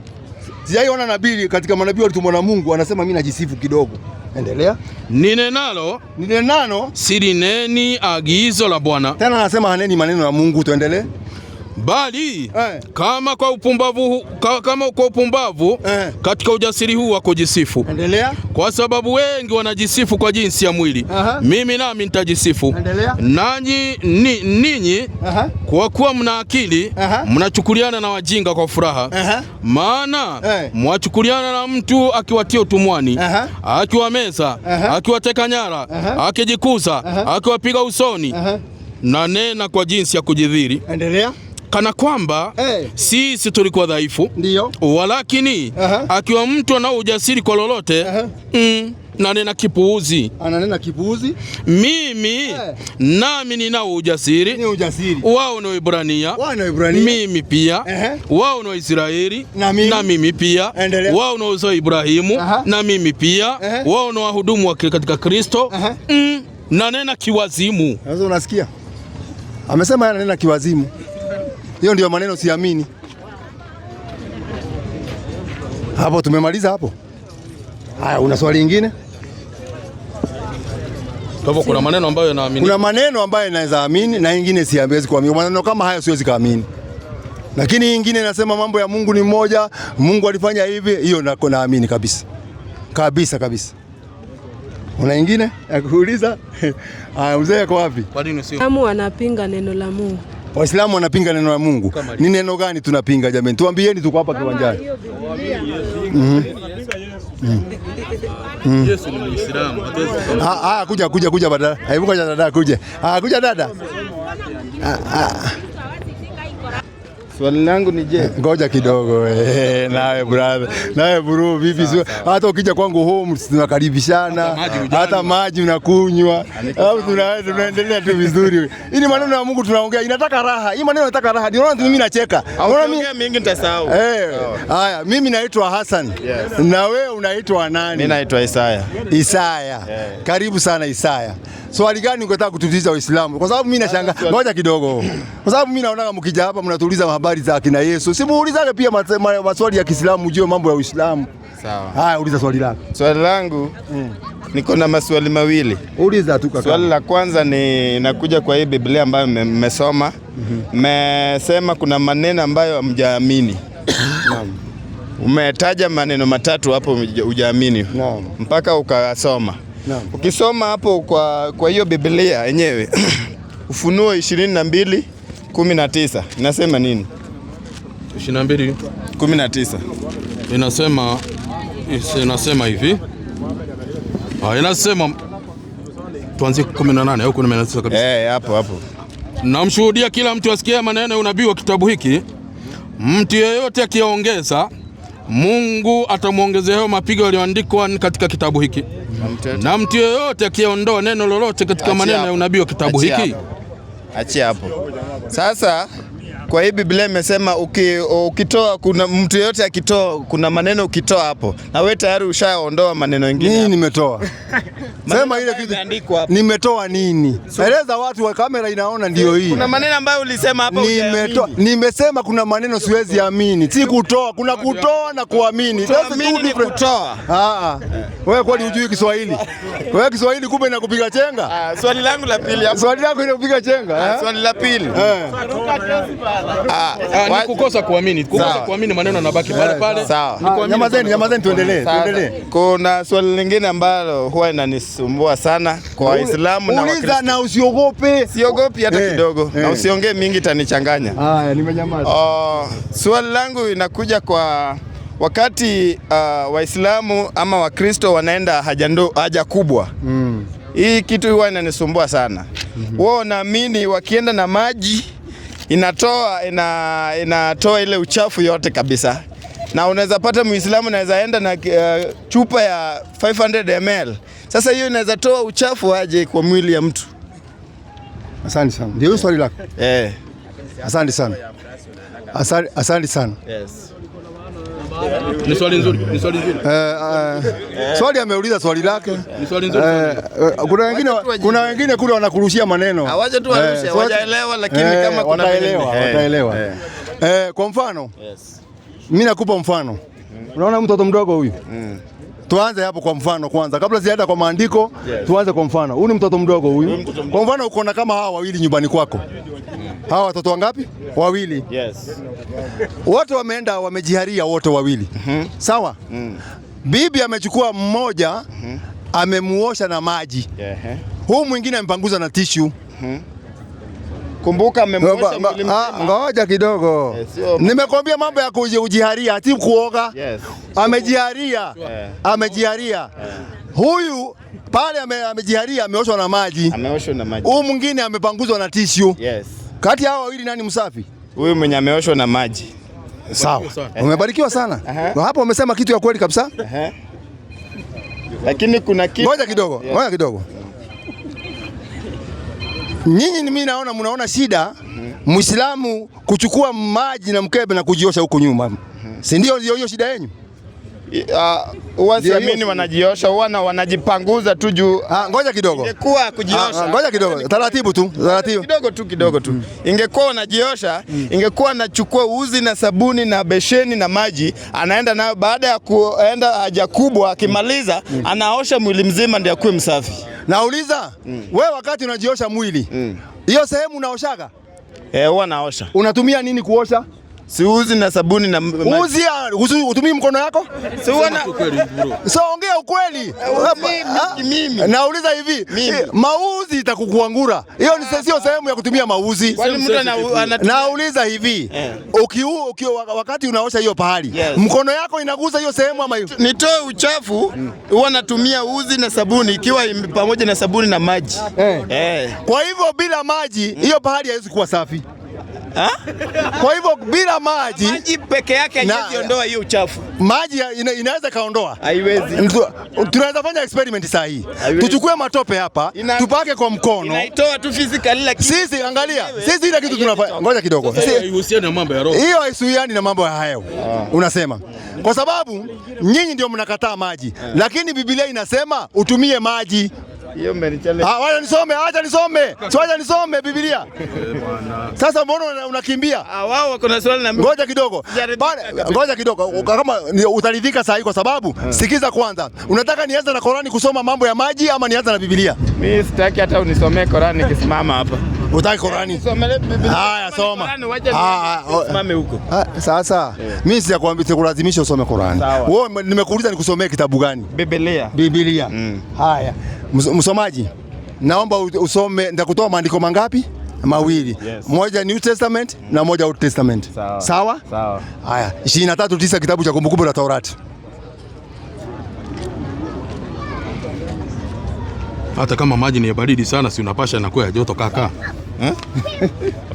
Sijaiona nabii katika manabii walitumwa na Mungu anasema mimi najisifu kidogo. Endelea. Ninenalo silineni agizo la Bwana. Tena anasema haneni maneno ya Mungu. Tuendelee. Bali kama kwa upumbavu katika ujasiri huu wa kujisifu. Endelea. Kwa sababu wengi wanajisifu kwa jinsi ya mwili. Mimi nami nitajisifu. Nanyi ninyi kwa kuwa mna akili mnachukuliana na wajinga kwa furaha. Maana mwachukuliana na mtu akiwatia utumwani, akiwameza, akiwateka nyara, akijikuza, akiwapiga usoni. Na nena kwa jinsi ya kujidhiri. Endelea. Kana kwamba sisi tulikuwa dhaifu. Ndio. Walakini akiwa mtu ana ujasiri kwa lolote, nanena kipuuzi. Ananena kipuuzi. Mimi nami ninao ujasiri. Ni ujasiri. Wao ni Waebrania. Mimi pia. Wao ni Waisraeli. Na mimi pia. Wao ni wa Ibrahimu. Na mimi pia. Wao ni wahudumu wa katika Kristo. Nanena kiwazimu. Sasa unasikia? Amesema ananena kiwazimu. Hiyo ndio maneno siamini. Hapo tumemaliza hapo. Haya, una swali lingine? Kwa kuna maneno ambayo naamini. Kuna maneno ambayo naweza amini na nyingine siwezi kuamini. Maneno kama haya siwezi kuamini. Lakini nyingine nasema mambo ya Mungu ni mmoja, Mungu alifanya hivi, hiyo naamini kabisa. Kabisa. Una nyingine ya kuuliza? Mzee yako wapi? Kwa nini sio? Kama wanapinga neno la Mungu. Waislamu wanapinga neno la Mungu. Ni neno gani tunapinga jamani? Tuambieni, tuko hapa kiwanjani. Yesu ni Muislamu. Kuja badala. Hebu ngoja dada kuja. Kuja dada. Swali langu ni je? Ngoja kidogo nawe brother. Nawe bro, vipi? Hata ukija kwangu home tunakaribishana. Hata maji unakunywa. Au tunaendelea tu vizuri. Hii ni maneno ya Mungu tunaongea. Inataka raha. Hii maneno inataka raha. Unaona mimi nacheka. Unaona mimi nitasahau. Haya, mimi naitwa Hassan. Na wewe unaitwa nani? Mimi naitwa Isaya. Isaya. Karibu sana Isaya. Swali gani ungetaka kutuuliza Waislamu? Kwa sababu mimi nashangaa. Ngoja kidogo. Kwa sababu mimi naona mkija hapa mnatuuliza habari za kina Yesu. Simuulizage pia maswali ya Kiislamu, ujue mambo ya Uislamu. Sawa. Haya, uliza swali lako. Swali langu niko na maswali mawili. Uliza tu kaka. Swali la kwanza ni nakuja kwa hii Biblia ambayo mmesoma. Mmesema kuna maneno ambayo hamjaamini. Naam. Umetaja maneno matatu hapo hujaamini. Naam. Mpaka ukasoma. Naam. Ukisoma hapo kwa hiyo Biblia yenyewe Ufunuo 22:19 inasema nini? 22:19 inasema hivi. Inasema tuanzie 18 au 19 kabisa. Hapo. Namshuhudia kila mtu asikie maneno ya unabii wa kitabu hiki. Mtu yeyote akiongeza, Mungu atamuongezea hayo mapigo yaliyoandikwa katika kitabu hiki. Na mtu yeyote akiondoa neno lolote katika maneno ya unabii wa kitabu hiki. Achia hapo. Sasa kwa hii Biblia imesema ukitoa, kuna mtu yeyote akitoa, kuna maneno ukitoa hapo, na wewe tayari ushaondoa maneno mengine. Nini nimetoa? Sema ile kitu. Nimetoa nini? Eleza watu, wa kamera inaona ndio hii. Kuna maneno ambayo ulisema hapo nimetoa. Nimesema kuna maneno siwezi amini. Si kutoa, kuna kutoa na kuamini. Sasa tu kutoa. Wewe kwani hujui Kiswahili? Wewe Kiswahili kumbe inakupiga chenga? Swali langu la pili hapo. Swali lako inakupiga chenga? Swali la pili. Ni kukosa kuamini. Kukosa kuamini, maneno yanabaki pale pale. Sawa. Nyamazeni tuendelee. Kuna swali lingine ambalo huwa inanisumbua sana kwa Waislamu na Wakristo. Uliza na usiogope. Siogopi hata kidogo. Na usiongee mingi, itanichanganya. Haya, nimenyamaza. Swali langu inakuja kwa wakati Waislamu ama Wakristo wanaenda haja kubwa. Hii kitu huwa inanisumbua sana. Wao naamini wakienda na maji inatoa ile uchafu yote kabisa. Na unaweza pata Muislamu anaweza enda na chupa ya 500 ml. Sasa hiyo inaweza toa uchafu aje kwa mwili ya mtu? Asante sana. Ndio swali lako? Asante sana. Asante sana. Yes. Ni swali nzuri. Swali ameuliza swali lake. Ni swali nzuri. Kuna wengine kule wanakurushia maneno. Hawaje tu warushe, hawajaelewa, lakini kama kuna wataelewa. Kwa mfano, mimi nakupa mfano. Unaona mtoto mdogo huyu? Tuanze hapo kwa mfano kwanza. Kabla sijaenda kwa maandiko, tuanze kwa mfano. Huyu ni mtoto mdogo huyu. Kwa mfano uko na kama hawa wawili nyumbani kwako. Hawa watoto wangapi? Wawili. Yes. Wote wameenda wamejiharia wote wawili. Sawa? Bibi amechukua mmoja, amemuosha na maji. Huyu mwingine amempanguza na tissue. Kumbuka amemuosha mwili mzima. Ngoja kidogo. Nimekwambia mambo ya kujiharia, ati kuoga. Amejiharia. Huyu pale amejiharia, ameoshwa na maji. Huyu mwingine amepanguzwa na tissue. Kati hao wawili nani msafi? Huyu mwenye ameoshwa na maji. Sawa. Umebarikiwa sana. Hapo umesema kitu ya kweli kabisa. Lakini kuna kitu. Ngoja kidogo. Nyinyi mimi naona mnaona shida Muislamu kuchukua maji na mkebe na kujiosha huko nyuma. Si ndio hiyo shida yenu? Huwa siamini wanajiosha, huwa wanajipanguza tu juu. Ngoja kidogo. Ingekuwa kujiosha. Ngoja kidogo. Taratibu tu. Kidogo tu. Ingekuwa wanajiosha, ingekuwa anachukua uzi na sabuni na besheni na maji, anaenda nayo baada ya kuenda haja kubwa, akimaliza anaosha mwili mzima ndio akuwe msafi. Nauliza, wewe wakati unajiosha mwili, hiyo sehemu unaoshaga? Huwa naosha. Unatumia nini kuosha? Siuzi na sabuni na uzi utumii mkono yako? So ongea ukweli. Mimi nauliza hivi, mauzi itakukuangura. Hiyo ni sio sehemu ya kutumia mauzi. Nauliza hivi, wakati unaosha hiyo pahali, mkono yako inagusa hiyo sehemu ama hiyo? Nitoe uchafu, huwa natumia uzi na sabuni ikiwa pamoja na sabuni na maji. Kwa hivyo bila maji hiyo pahali haiwezi kuwa safi. Kwa hivyo bila maji peke yake haiwezi ondoa hiyo uchafu. Maji inaweza kaondoa? Haiwezi. Tunaweza fanya experiment saa hii. Tuchukue matope hapa, tupake kwa mkono. Inaitoa tu physically lakini sisi angalia, sisi ile kitu tunafanya. Ngoja kidogo. Haihusiani na mambo ya roho. Hiyo haisuiani na mambo ya hayo. Unasema. Kwa sababu nyinyi ndio mnakataa maji. Lakini Biblia inasema utumie maji. Hiyo mmenichallenge. Wacha nisome, acha nisome. Wacha nisome Biblia. Sasa mbona unakimbia? Wao wako na swali na mimi. Ngoja kidogo. Kama utaridhika saa hii kwa sababu sikiza kwanza. Unataka nianze na Qur'ani kusoma mambo ya maji ama nianze na Biblia? Mimi sitaki hata unisomee Qur'ani nikisimama hapa. Utaki Qur'ani? Nisomee Biblia. Haya soma. Simame huko. Sasa mimi sijakwambia sikulazimisha usome Qur'ani. Wewe nimekuuliza nikusomee kitabu gani? Biblia. Haya. Msomaji, naomba usome, nitakutoa maandiko mangapi? Mawili. Moja New Testament na moja Old Testament. Sawa? Haya, 23:9 kitabu cha Kumbukumbu la Torati. Hata kama maji ni baridi sana, si unapasha na kwa joto kaka.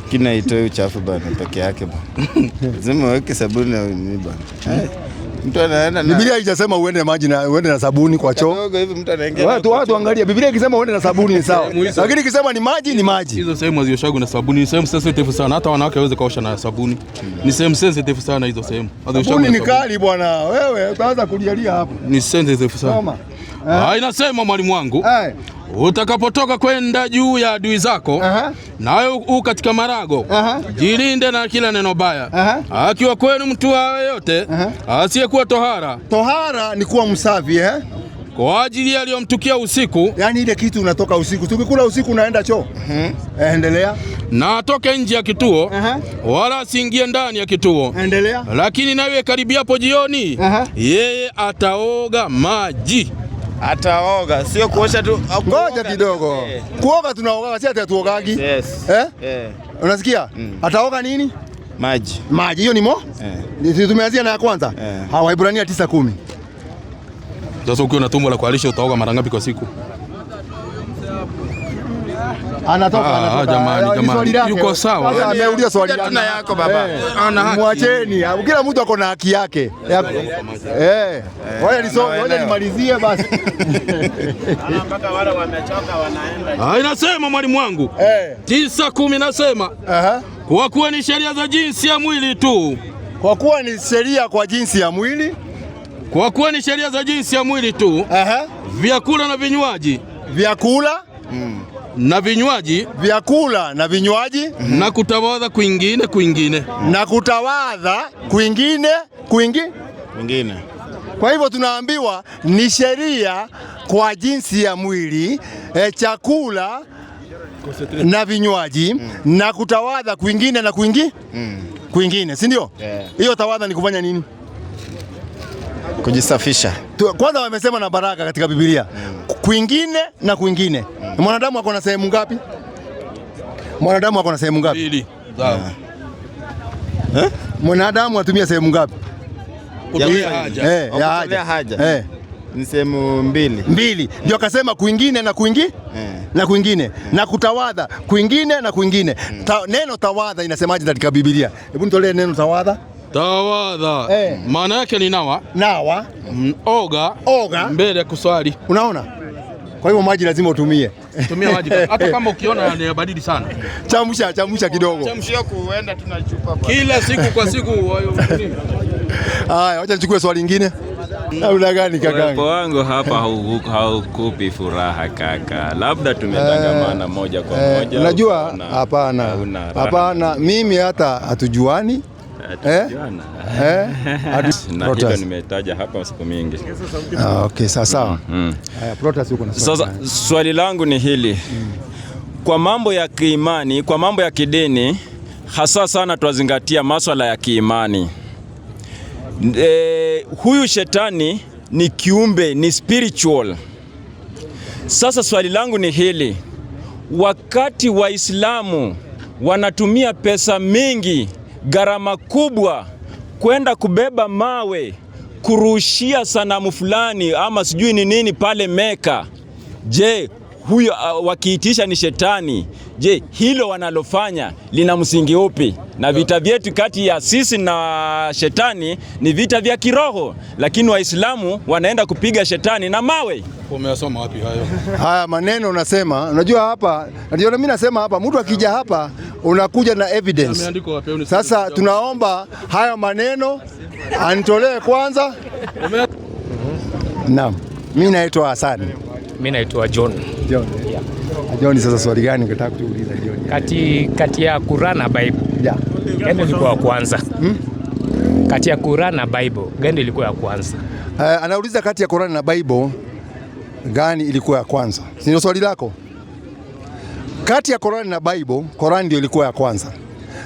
Kina itoe uchafu bana peke yake bana. Lazima weke sabuni na nini bana. Mtu anaenda na Biblia haijasema uende na maji na uende na sabuni kwa choo. Kidogo hivi mtu anaingia. Watu angalia, Biblia ikisema uende na sabuni ni sawa. Lakini ikisema ni maji ni maji. Hizo sehemu hazioshagwi na sabuni, ni sehemu sensitive sana. Hata wanawake hawezi kaosha na sabuni. Ni sehemu sensitive sana hizo sehemu. Sabuni ni kali bwana. Wewe utaanza kulialia hapo. Ni sensitive sana. Inasema mwalimu wangu, utakapotoka kwenda juu ya adui zako, nawe katika marago, jilinde na kila neno baya. Akiwa kwenu mtu yote asiyekuwa tohara. Tohara ni kuwa msafi kwa ajili aliyomtukia usiku. Yani ile kitu unatoka usiku. Tukikula usiku unaenda choo. Endelea. Na atoke nje ya kituo, wala asiingie ndani ya kituo. Endelea. Lakini nawe karibiapo jioni, yeye ataoga maji. Ataoga, sio kuosha tu. Ngoja kidogo. Kuoga tunaoga, si ati tuogagi. Unasikia? Ataoga nini? Maji. Maji, hiyo ni tumeanzia na ya kwanza. Waebrania 9:10. Sasa ukiwa na tumbo la kualisha utaoga mara ngapi kwa siku? Anatoka. Jamani. Yuko sawa. Sasa ameuliza swali yako baba. Ana haki. Mwacheni. Kila mtu ako na haki yake. Ngoja nimalizie basi. Mpaka wale wamechoka wanaenda. Inasema mwalimu wangu. 9:10 nasema. Kwa kuwa ni sheria za jinsi ya mwili tu. Kwa kuwa ni sheria kwa jinsi ya mwili. Kwa kuwa ni sheria za jinsi ya mwili tu. Vyakula na vinywaji. Vyakula na vinywaji. Vyakula na vinywaji. Na kutawadha kwingine. Na kutawadha kwingine. Kwa hivyo tunaambiwa ni sheria kwa jinsi ya mwili, chakula na vinywaji, na kutawadha kwingine na kwingine, si ndio? Hiyo tawadha ni kufanya nini? Kujisafisha. Kwanza wamesema na baraka katika Biblia. Kwingine na kwingine. Mwanadamu ako na sehemu ngapi? Mwanadamu ako na sehemu ngapi? 2. Mwanadamu atumia sehemu ngapi? Ya haja. Ni sehemu 2. Ndio akasema kwingine na na kwingine. Na kutawadha kwingine na kwingine. Neno tawadha inasemaje katika Biblia? Hebu nitolee neno tawadha. Tawadha. Maana yake ni nawa. Oga. Mbele ya kuswali. Unaona? Kwa hivyo maji lazima utumie. Tumia maji hata kama ukiona ni baridi sana. Chamsha kidogo. Chamshia kuenda tunachupa bwana. Kila siku kwa siku. Haya, acha nichukue swali lingine. Hauna gani kaka? Uwepo wangu hapa haukupi furaha kaka. Labda tumetangamana moja kwa moja. Unajua hapana. Mimi hata hatujuani. Na hilo nimetaja hapa siku mingi. Okay, sawa. Sasa swali langu ni hili. Kwa mambo ya kiimani, kwa mambo ya kidini, hasa sana tunazingatia masuala ya kiimani. Huyu shetani ni kiumbe, ni spiritual. Sasa swali langu ni hili: wakati Waislamu wanatumia pesa mingi, gharama kubwa, kwenda kubeba mawe, kurushia sanamu fulani ama sijui ni nini pale Meka, je, huyo wakiitisha ni shetani, je, hilo wanalofanya lina msingi upi? Na vita vyetu kati ya sisi na shetani ni vita vya kiroho, lakini Waislamu wanaenda kupiga shetani na mawe. Umeyasoma wapi hayo? Haya maneno unasema, unajua hapa, ndio mimi nasema hapa, mtu akija hapa unakuja na evidence. Sasa tunaomba haya maneno anitolee kwanza. Naam, mimi naitwa Hassan. Mimi naitwa John. John. Yeah. John, sasa swali gani ungetaka kuuliza John? Kati ya Quran na Bible. Yeah. Gani ilikuwa ya kwanza? Kati ya Quran na Bible, gani ilikuwa ya kwanza? Anauliza kati ya Quran na Bible gani ilikuwa ya kwanza. Si ndio swali lako? Kati ya Quran na Bible, Quran ndio ilikuwa ya kwanza.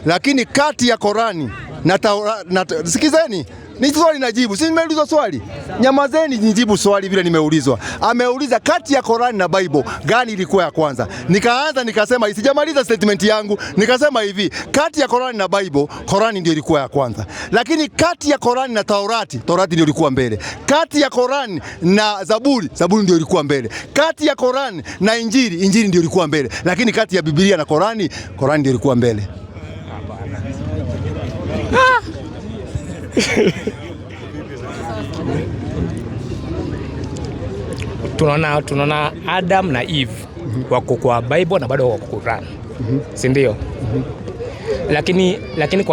Lakini kati ya Quran na sikizeni, ni swali najibu. Si nimeulizwa swali? Nyamazeni nijibu swali vile nimeulizwa. Ameuliza kati ya Quran na Bible gani ilikuwa ya kwanza. Nikaanza nikasema, sijamaliza statement yangu, nikasema hivi, kati ya Quran na Bible, Quran ndio ilikuwa ya kwanza. Lakini kati ya Quran na Taurati, Taurati ndio ilikuwa mbele. Kati ya Quran na Zaburi, Zaburi ndio ilikuwa mbele. Kati ya Quran na Injili, Injili ndio ilikuwa mbele. Lakini kati ya Biblia na Quran, Quran ndio ilikuwa mbele. Tunaona Adam na Eve wako kwa Bible na bado wako kwa Quran. Si ndio? Lakini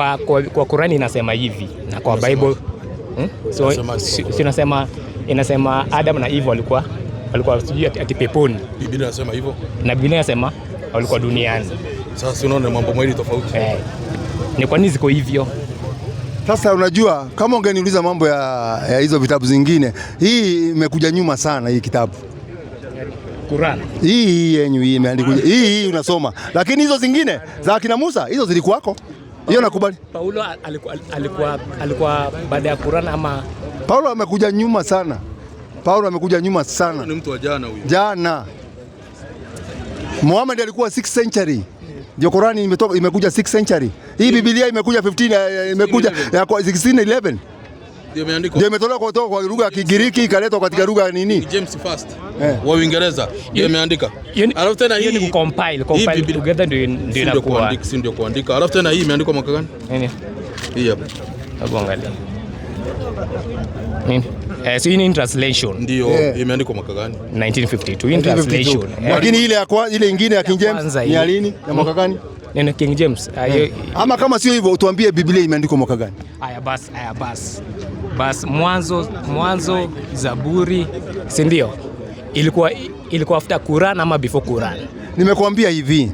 kwa Quran inasema hivi na kwa Bible so inasema Adam na Eve walikuwa sijui ati peponi. Biblia inasema hivyo. Na Biblia inasema walikuwa duniani. Sasa unaona mambo mawili tofauti. Ni kwa nini ziko hivyo? Sasa unajua, kama ungeniuliza mambo ya hizo vitabu zingine, hii imekuja nyuma sana hii kitabu. Quran. Hii yenyu hii imeandikwa. Hii unasoma. Lakini hizo zingine za akina Musa, hizo zilikuwako. Hiyo nakubali. Paulo alikuwa baada ya Quran ama Paulo amekuja nyuma sana. Paulo amekuja nyuma sana. Ni mtu wa jana huyo. Jana. Muhammad alikuwa 6th century. Ndio Qurani imekuja 6th century. Hii Biblia imekuja 15 imekuja 1611. Ndio imeandikwa. Ndio imetolewa kutoka kwa lugha ya Kigiriki ikaletwa katika lugha ya nini? James First. Wa Uingereza. Ndio imeandika. Alafu tena hii ni compile together ndio inakuwa. Si ndio kuandika. Alafu tena hii imeandikwa mwaka gani? Nini? Hii hapa. Hebu angalia. Nini? So in translation ndio imeandikwa mwaka gani? 1952 in translation. Lakini ile ingine ya King James ni ya lini? Ya mwaka gani? Neno King James. Ama kama sio hivyo utuambie Biblia imeandikwa mwaka gani? Haya basi mwanzo Zaburi, si ndio? Ilikuwa after Quran ama before Quran? Nimekuambia hivi.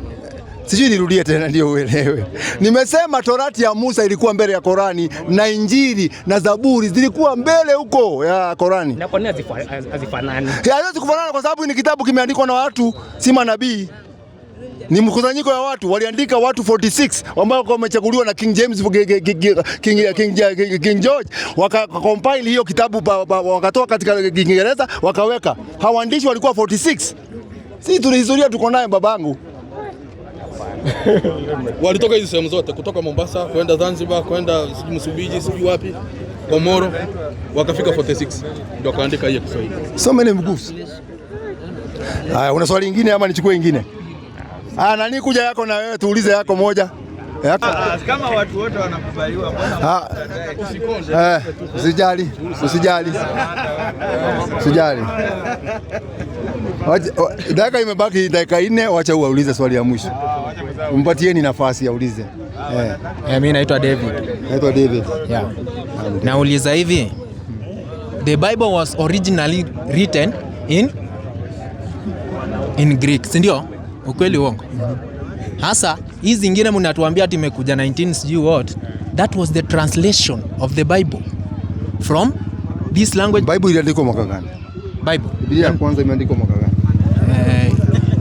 Sijui nirudie tena ndio uelewe. Nimesema Torati ya Musa ilikuwa mbele ya Korani na Injili na Zaburi zilikuwa mbele huko ya Korani. Na kwa nini hazifanani? Haziwezi kufanana kwa sababu ni kitabu kimeandikwa na watu, si manabii. Ni mkusanyiko ya watu, waliandika watu 46 ambao wamechaguliwa na King James King George, wakacompile hiyo kitabu wakatoa katika Kiingereza wakaweka. Hawaandishi walikuwa 46. Sisi tuna historia tuko nayo babangu. Walitoka hizo sehemu zote kutoka Mombasa kwenda Zanzibar kwenda Msumbiji sijui wapi Komoro wakafika 46 ndio kaandika hiyo Kiswahili. So many mgufu. Haya, una swali lingine ama nichukue nyingine? Nani kuja yako na wewe tuulize yako moja. Yako. Kama watu wote wanakubaliwa Usijali. Dakika imebaki dakika 4, wacha uaulize swali ya mwisho. Mpatieni nafasi aulize. Mimi naitwa David. Yeah. Nauliza hivi. The Bible was originally written in Greek, si ndio? Ukweli uongo? Hasa hizi zingine mnatuambia ati imekuja 19 sijui what. That was the translation of the Bible from this language. Bible iliandikwa mwaka gani? Biblia kwanza imeandikwa mwaka gani?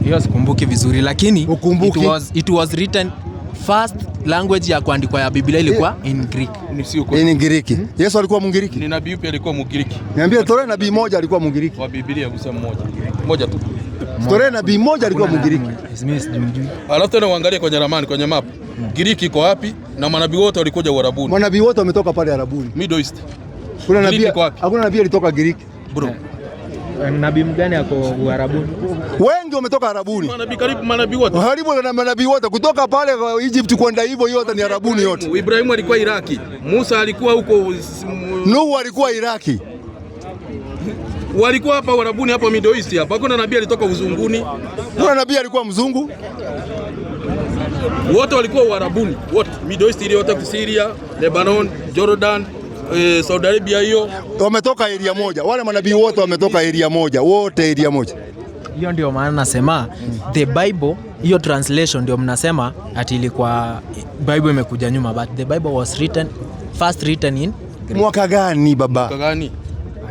Hiyo sikumbuki vizuri lakini it was written first language ya kuandikwa ya Biblia ilikuwa in Greek. In Greek. Yesu alikuwa Mgiriki? Ni nabii yupi alikuwa Mgiriki? Niambie tolee nabii moja alikuwa Mgiriki. Wa Biblia kusema mmoja. Mmoja tu. Tolee nabii moja alikuwa Mgiriki. Alafu tena uangalie kwenye ramani, kwenye map. Giriki iko wapi? Na manabii wote walikuja Uarabuni. Manabii wote wametoka pale Arabuni. Middle East. Kuna nabii hakuna nabii alitoka Giriki. Bro. Nabii mgani ako Uarabuni? Wengi wametoka Arabuni. Manabii wote. Karibu na manabii wote kutoka pale Egypt kwenda hivyo yote ni Arabuni yote. Ibrahimu alikuwa Iraki. Musa alikuwa huko. Nuhu alikuwa Iraki. Walikuwa hapa Uarabuni hapa Middle East hapa. Hakuna nabii alitoka uzunguni. Kuna nabii alikuwa mzungu. Wote walikuwa Uarabuni. Wote Middle East ile yote, Syria, Lebanon, Jordan, Saudi Arabia hiyo. Wametoka area moja. Wale manabii wote wametoka area moja. Wote area moja. Hiyo ndio maana nasema the Bible, hiyo translation ndio mnasema ati ilikuwa Bible imekuja nyuma, but the Bible was first written in Greek. Mwaka gani baba? Mwaka gani?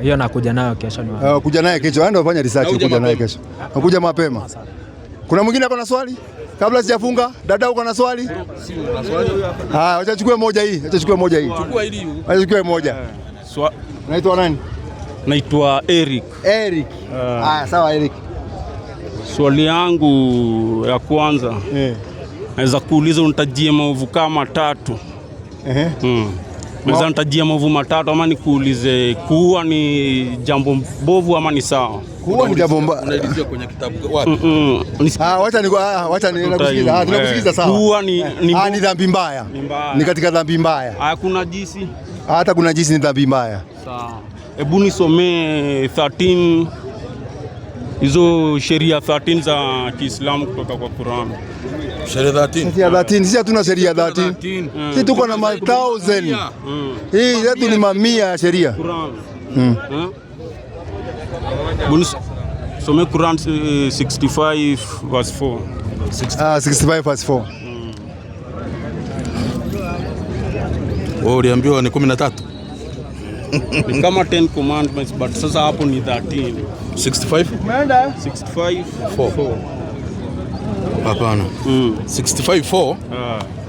Hiyo nakuja nayo kesho ni. Kuja naye kesho. Ndio fanya research kuja naye kesho. Nakuja mapema. Kuna mwingine ako na swali? Kabla sijafunga, dada uko na swali? Acha chukue moja hii. Chukua hili. Chukue moja. Naitwa nani? Naitwa Eric. Sawa Eric. Swali yangu ya kwanza. Naweza kuuliza unitajie maovu kama 3. Naweza nitajie maovu 3 ama nikuulize kuua ni jambo mbovu ama ni sawa? Kuua ni jambo mbaya. Unaelezea kwenye kitabu wapi? Wacha nikusikiza. Tunakusikiza sawa. Kuua ni dhambi mbaya. Ni katika dhambi mbaya. Hakuna jisi. Hata kuna jisi ni dhambi mbaya. Sawa. Hebu nisomee 13 hizo sheria 13 za Kiislamu kutoka kwa Qur'an. Sheria 13. Sheria 13. Sisi hatuna sheria 13. Sisi tuko na 1000. Hii yetu ni mamia ya sheria. Qur'an. Some Quran 65 verse 4. 65 verse 4. Wewe uliambiwa ni 13. Ni kama 10 commandments but sasa hapo ni 13. 65? 65 4. Hapana. 65:4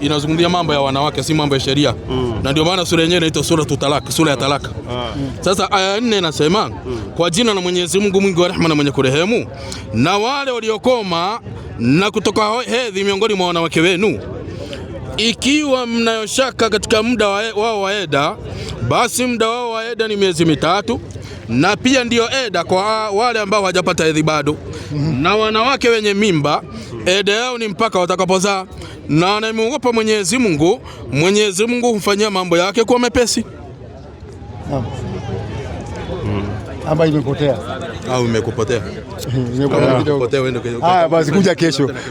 inazungumzia mambo ya wanawake, si mambo ya sheria. Na ndio maana sura yenyewe inaitwa suratul talaq, sura ya talaka. Sasa aya 4 inasema kwa jina la Mwenyezi Mungu mwingi wa rehema na mwenye kurehemu, na wale waliokoma na kutoka hedhi miongoni mwa wanawake wenu, ikiwa mnayoshaka katika muda wao wa eda, basi muda wao wa eda ni miezi 3, na pia ndio eda kwa wale ambao hawajapata hedhi bado. Na wanawake wenye mimba eda yao ni mpaka watakapozaa, na anayemuogopa Mwenyezi Mungu, Mwenyezi Mungu humfanyia mambo yake kuwa mepesi. Amba imepotea. Au imekupotea? Basi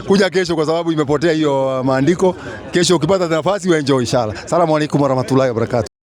kuja kesho kwa sababu imepotea hiyo maandiko. Kesho ukipata nafasi uenjoy inshallah. Asalamu alaykum warahmatullahi wabarakatuh.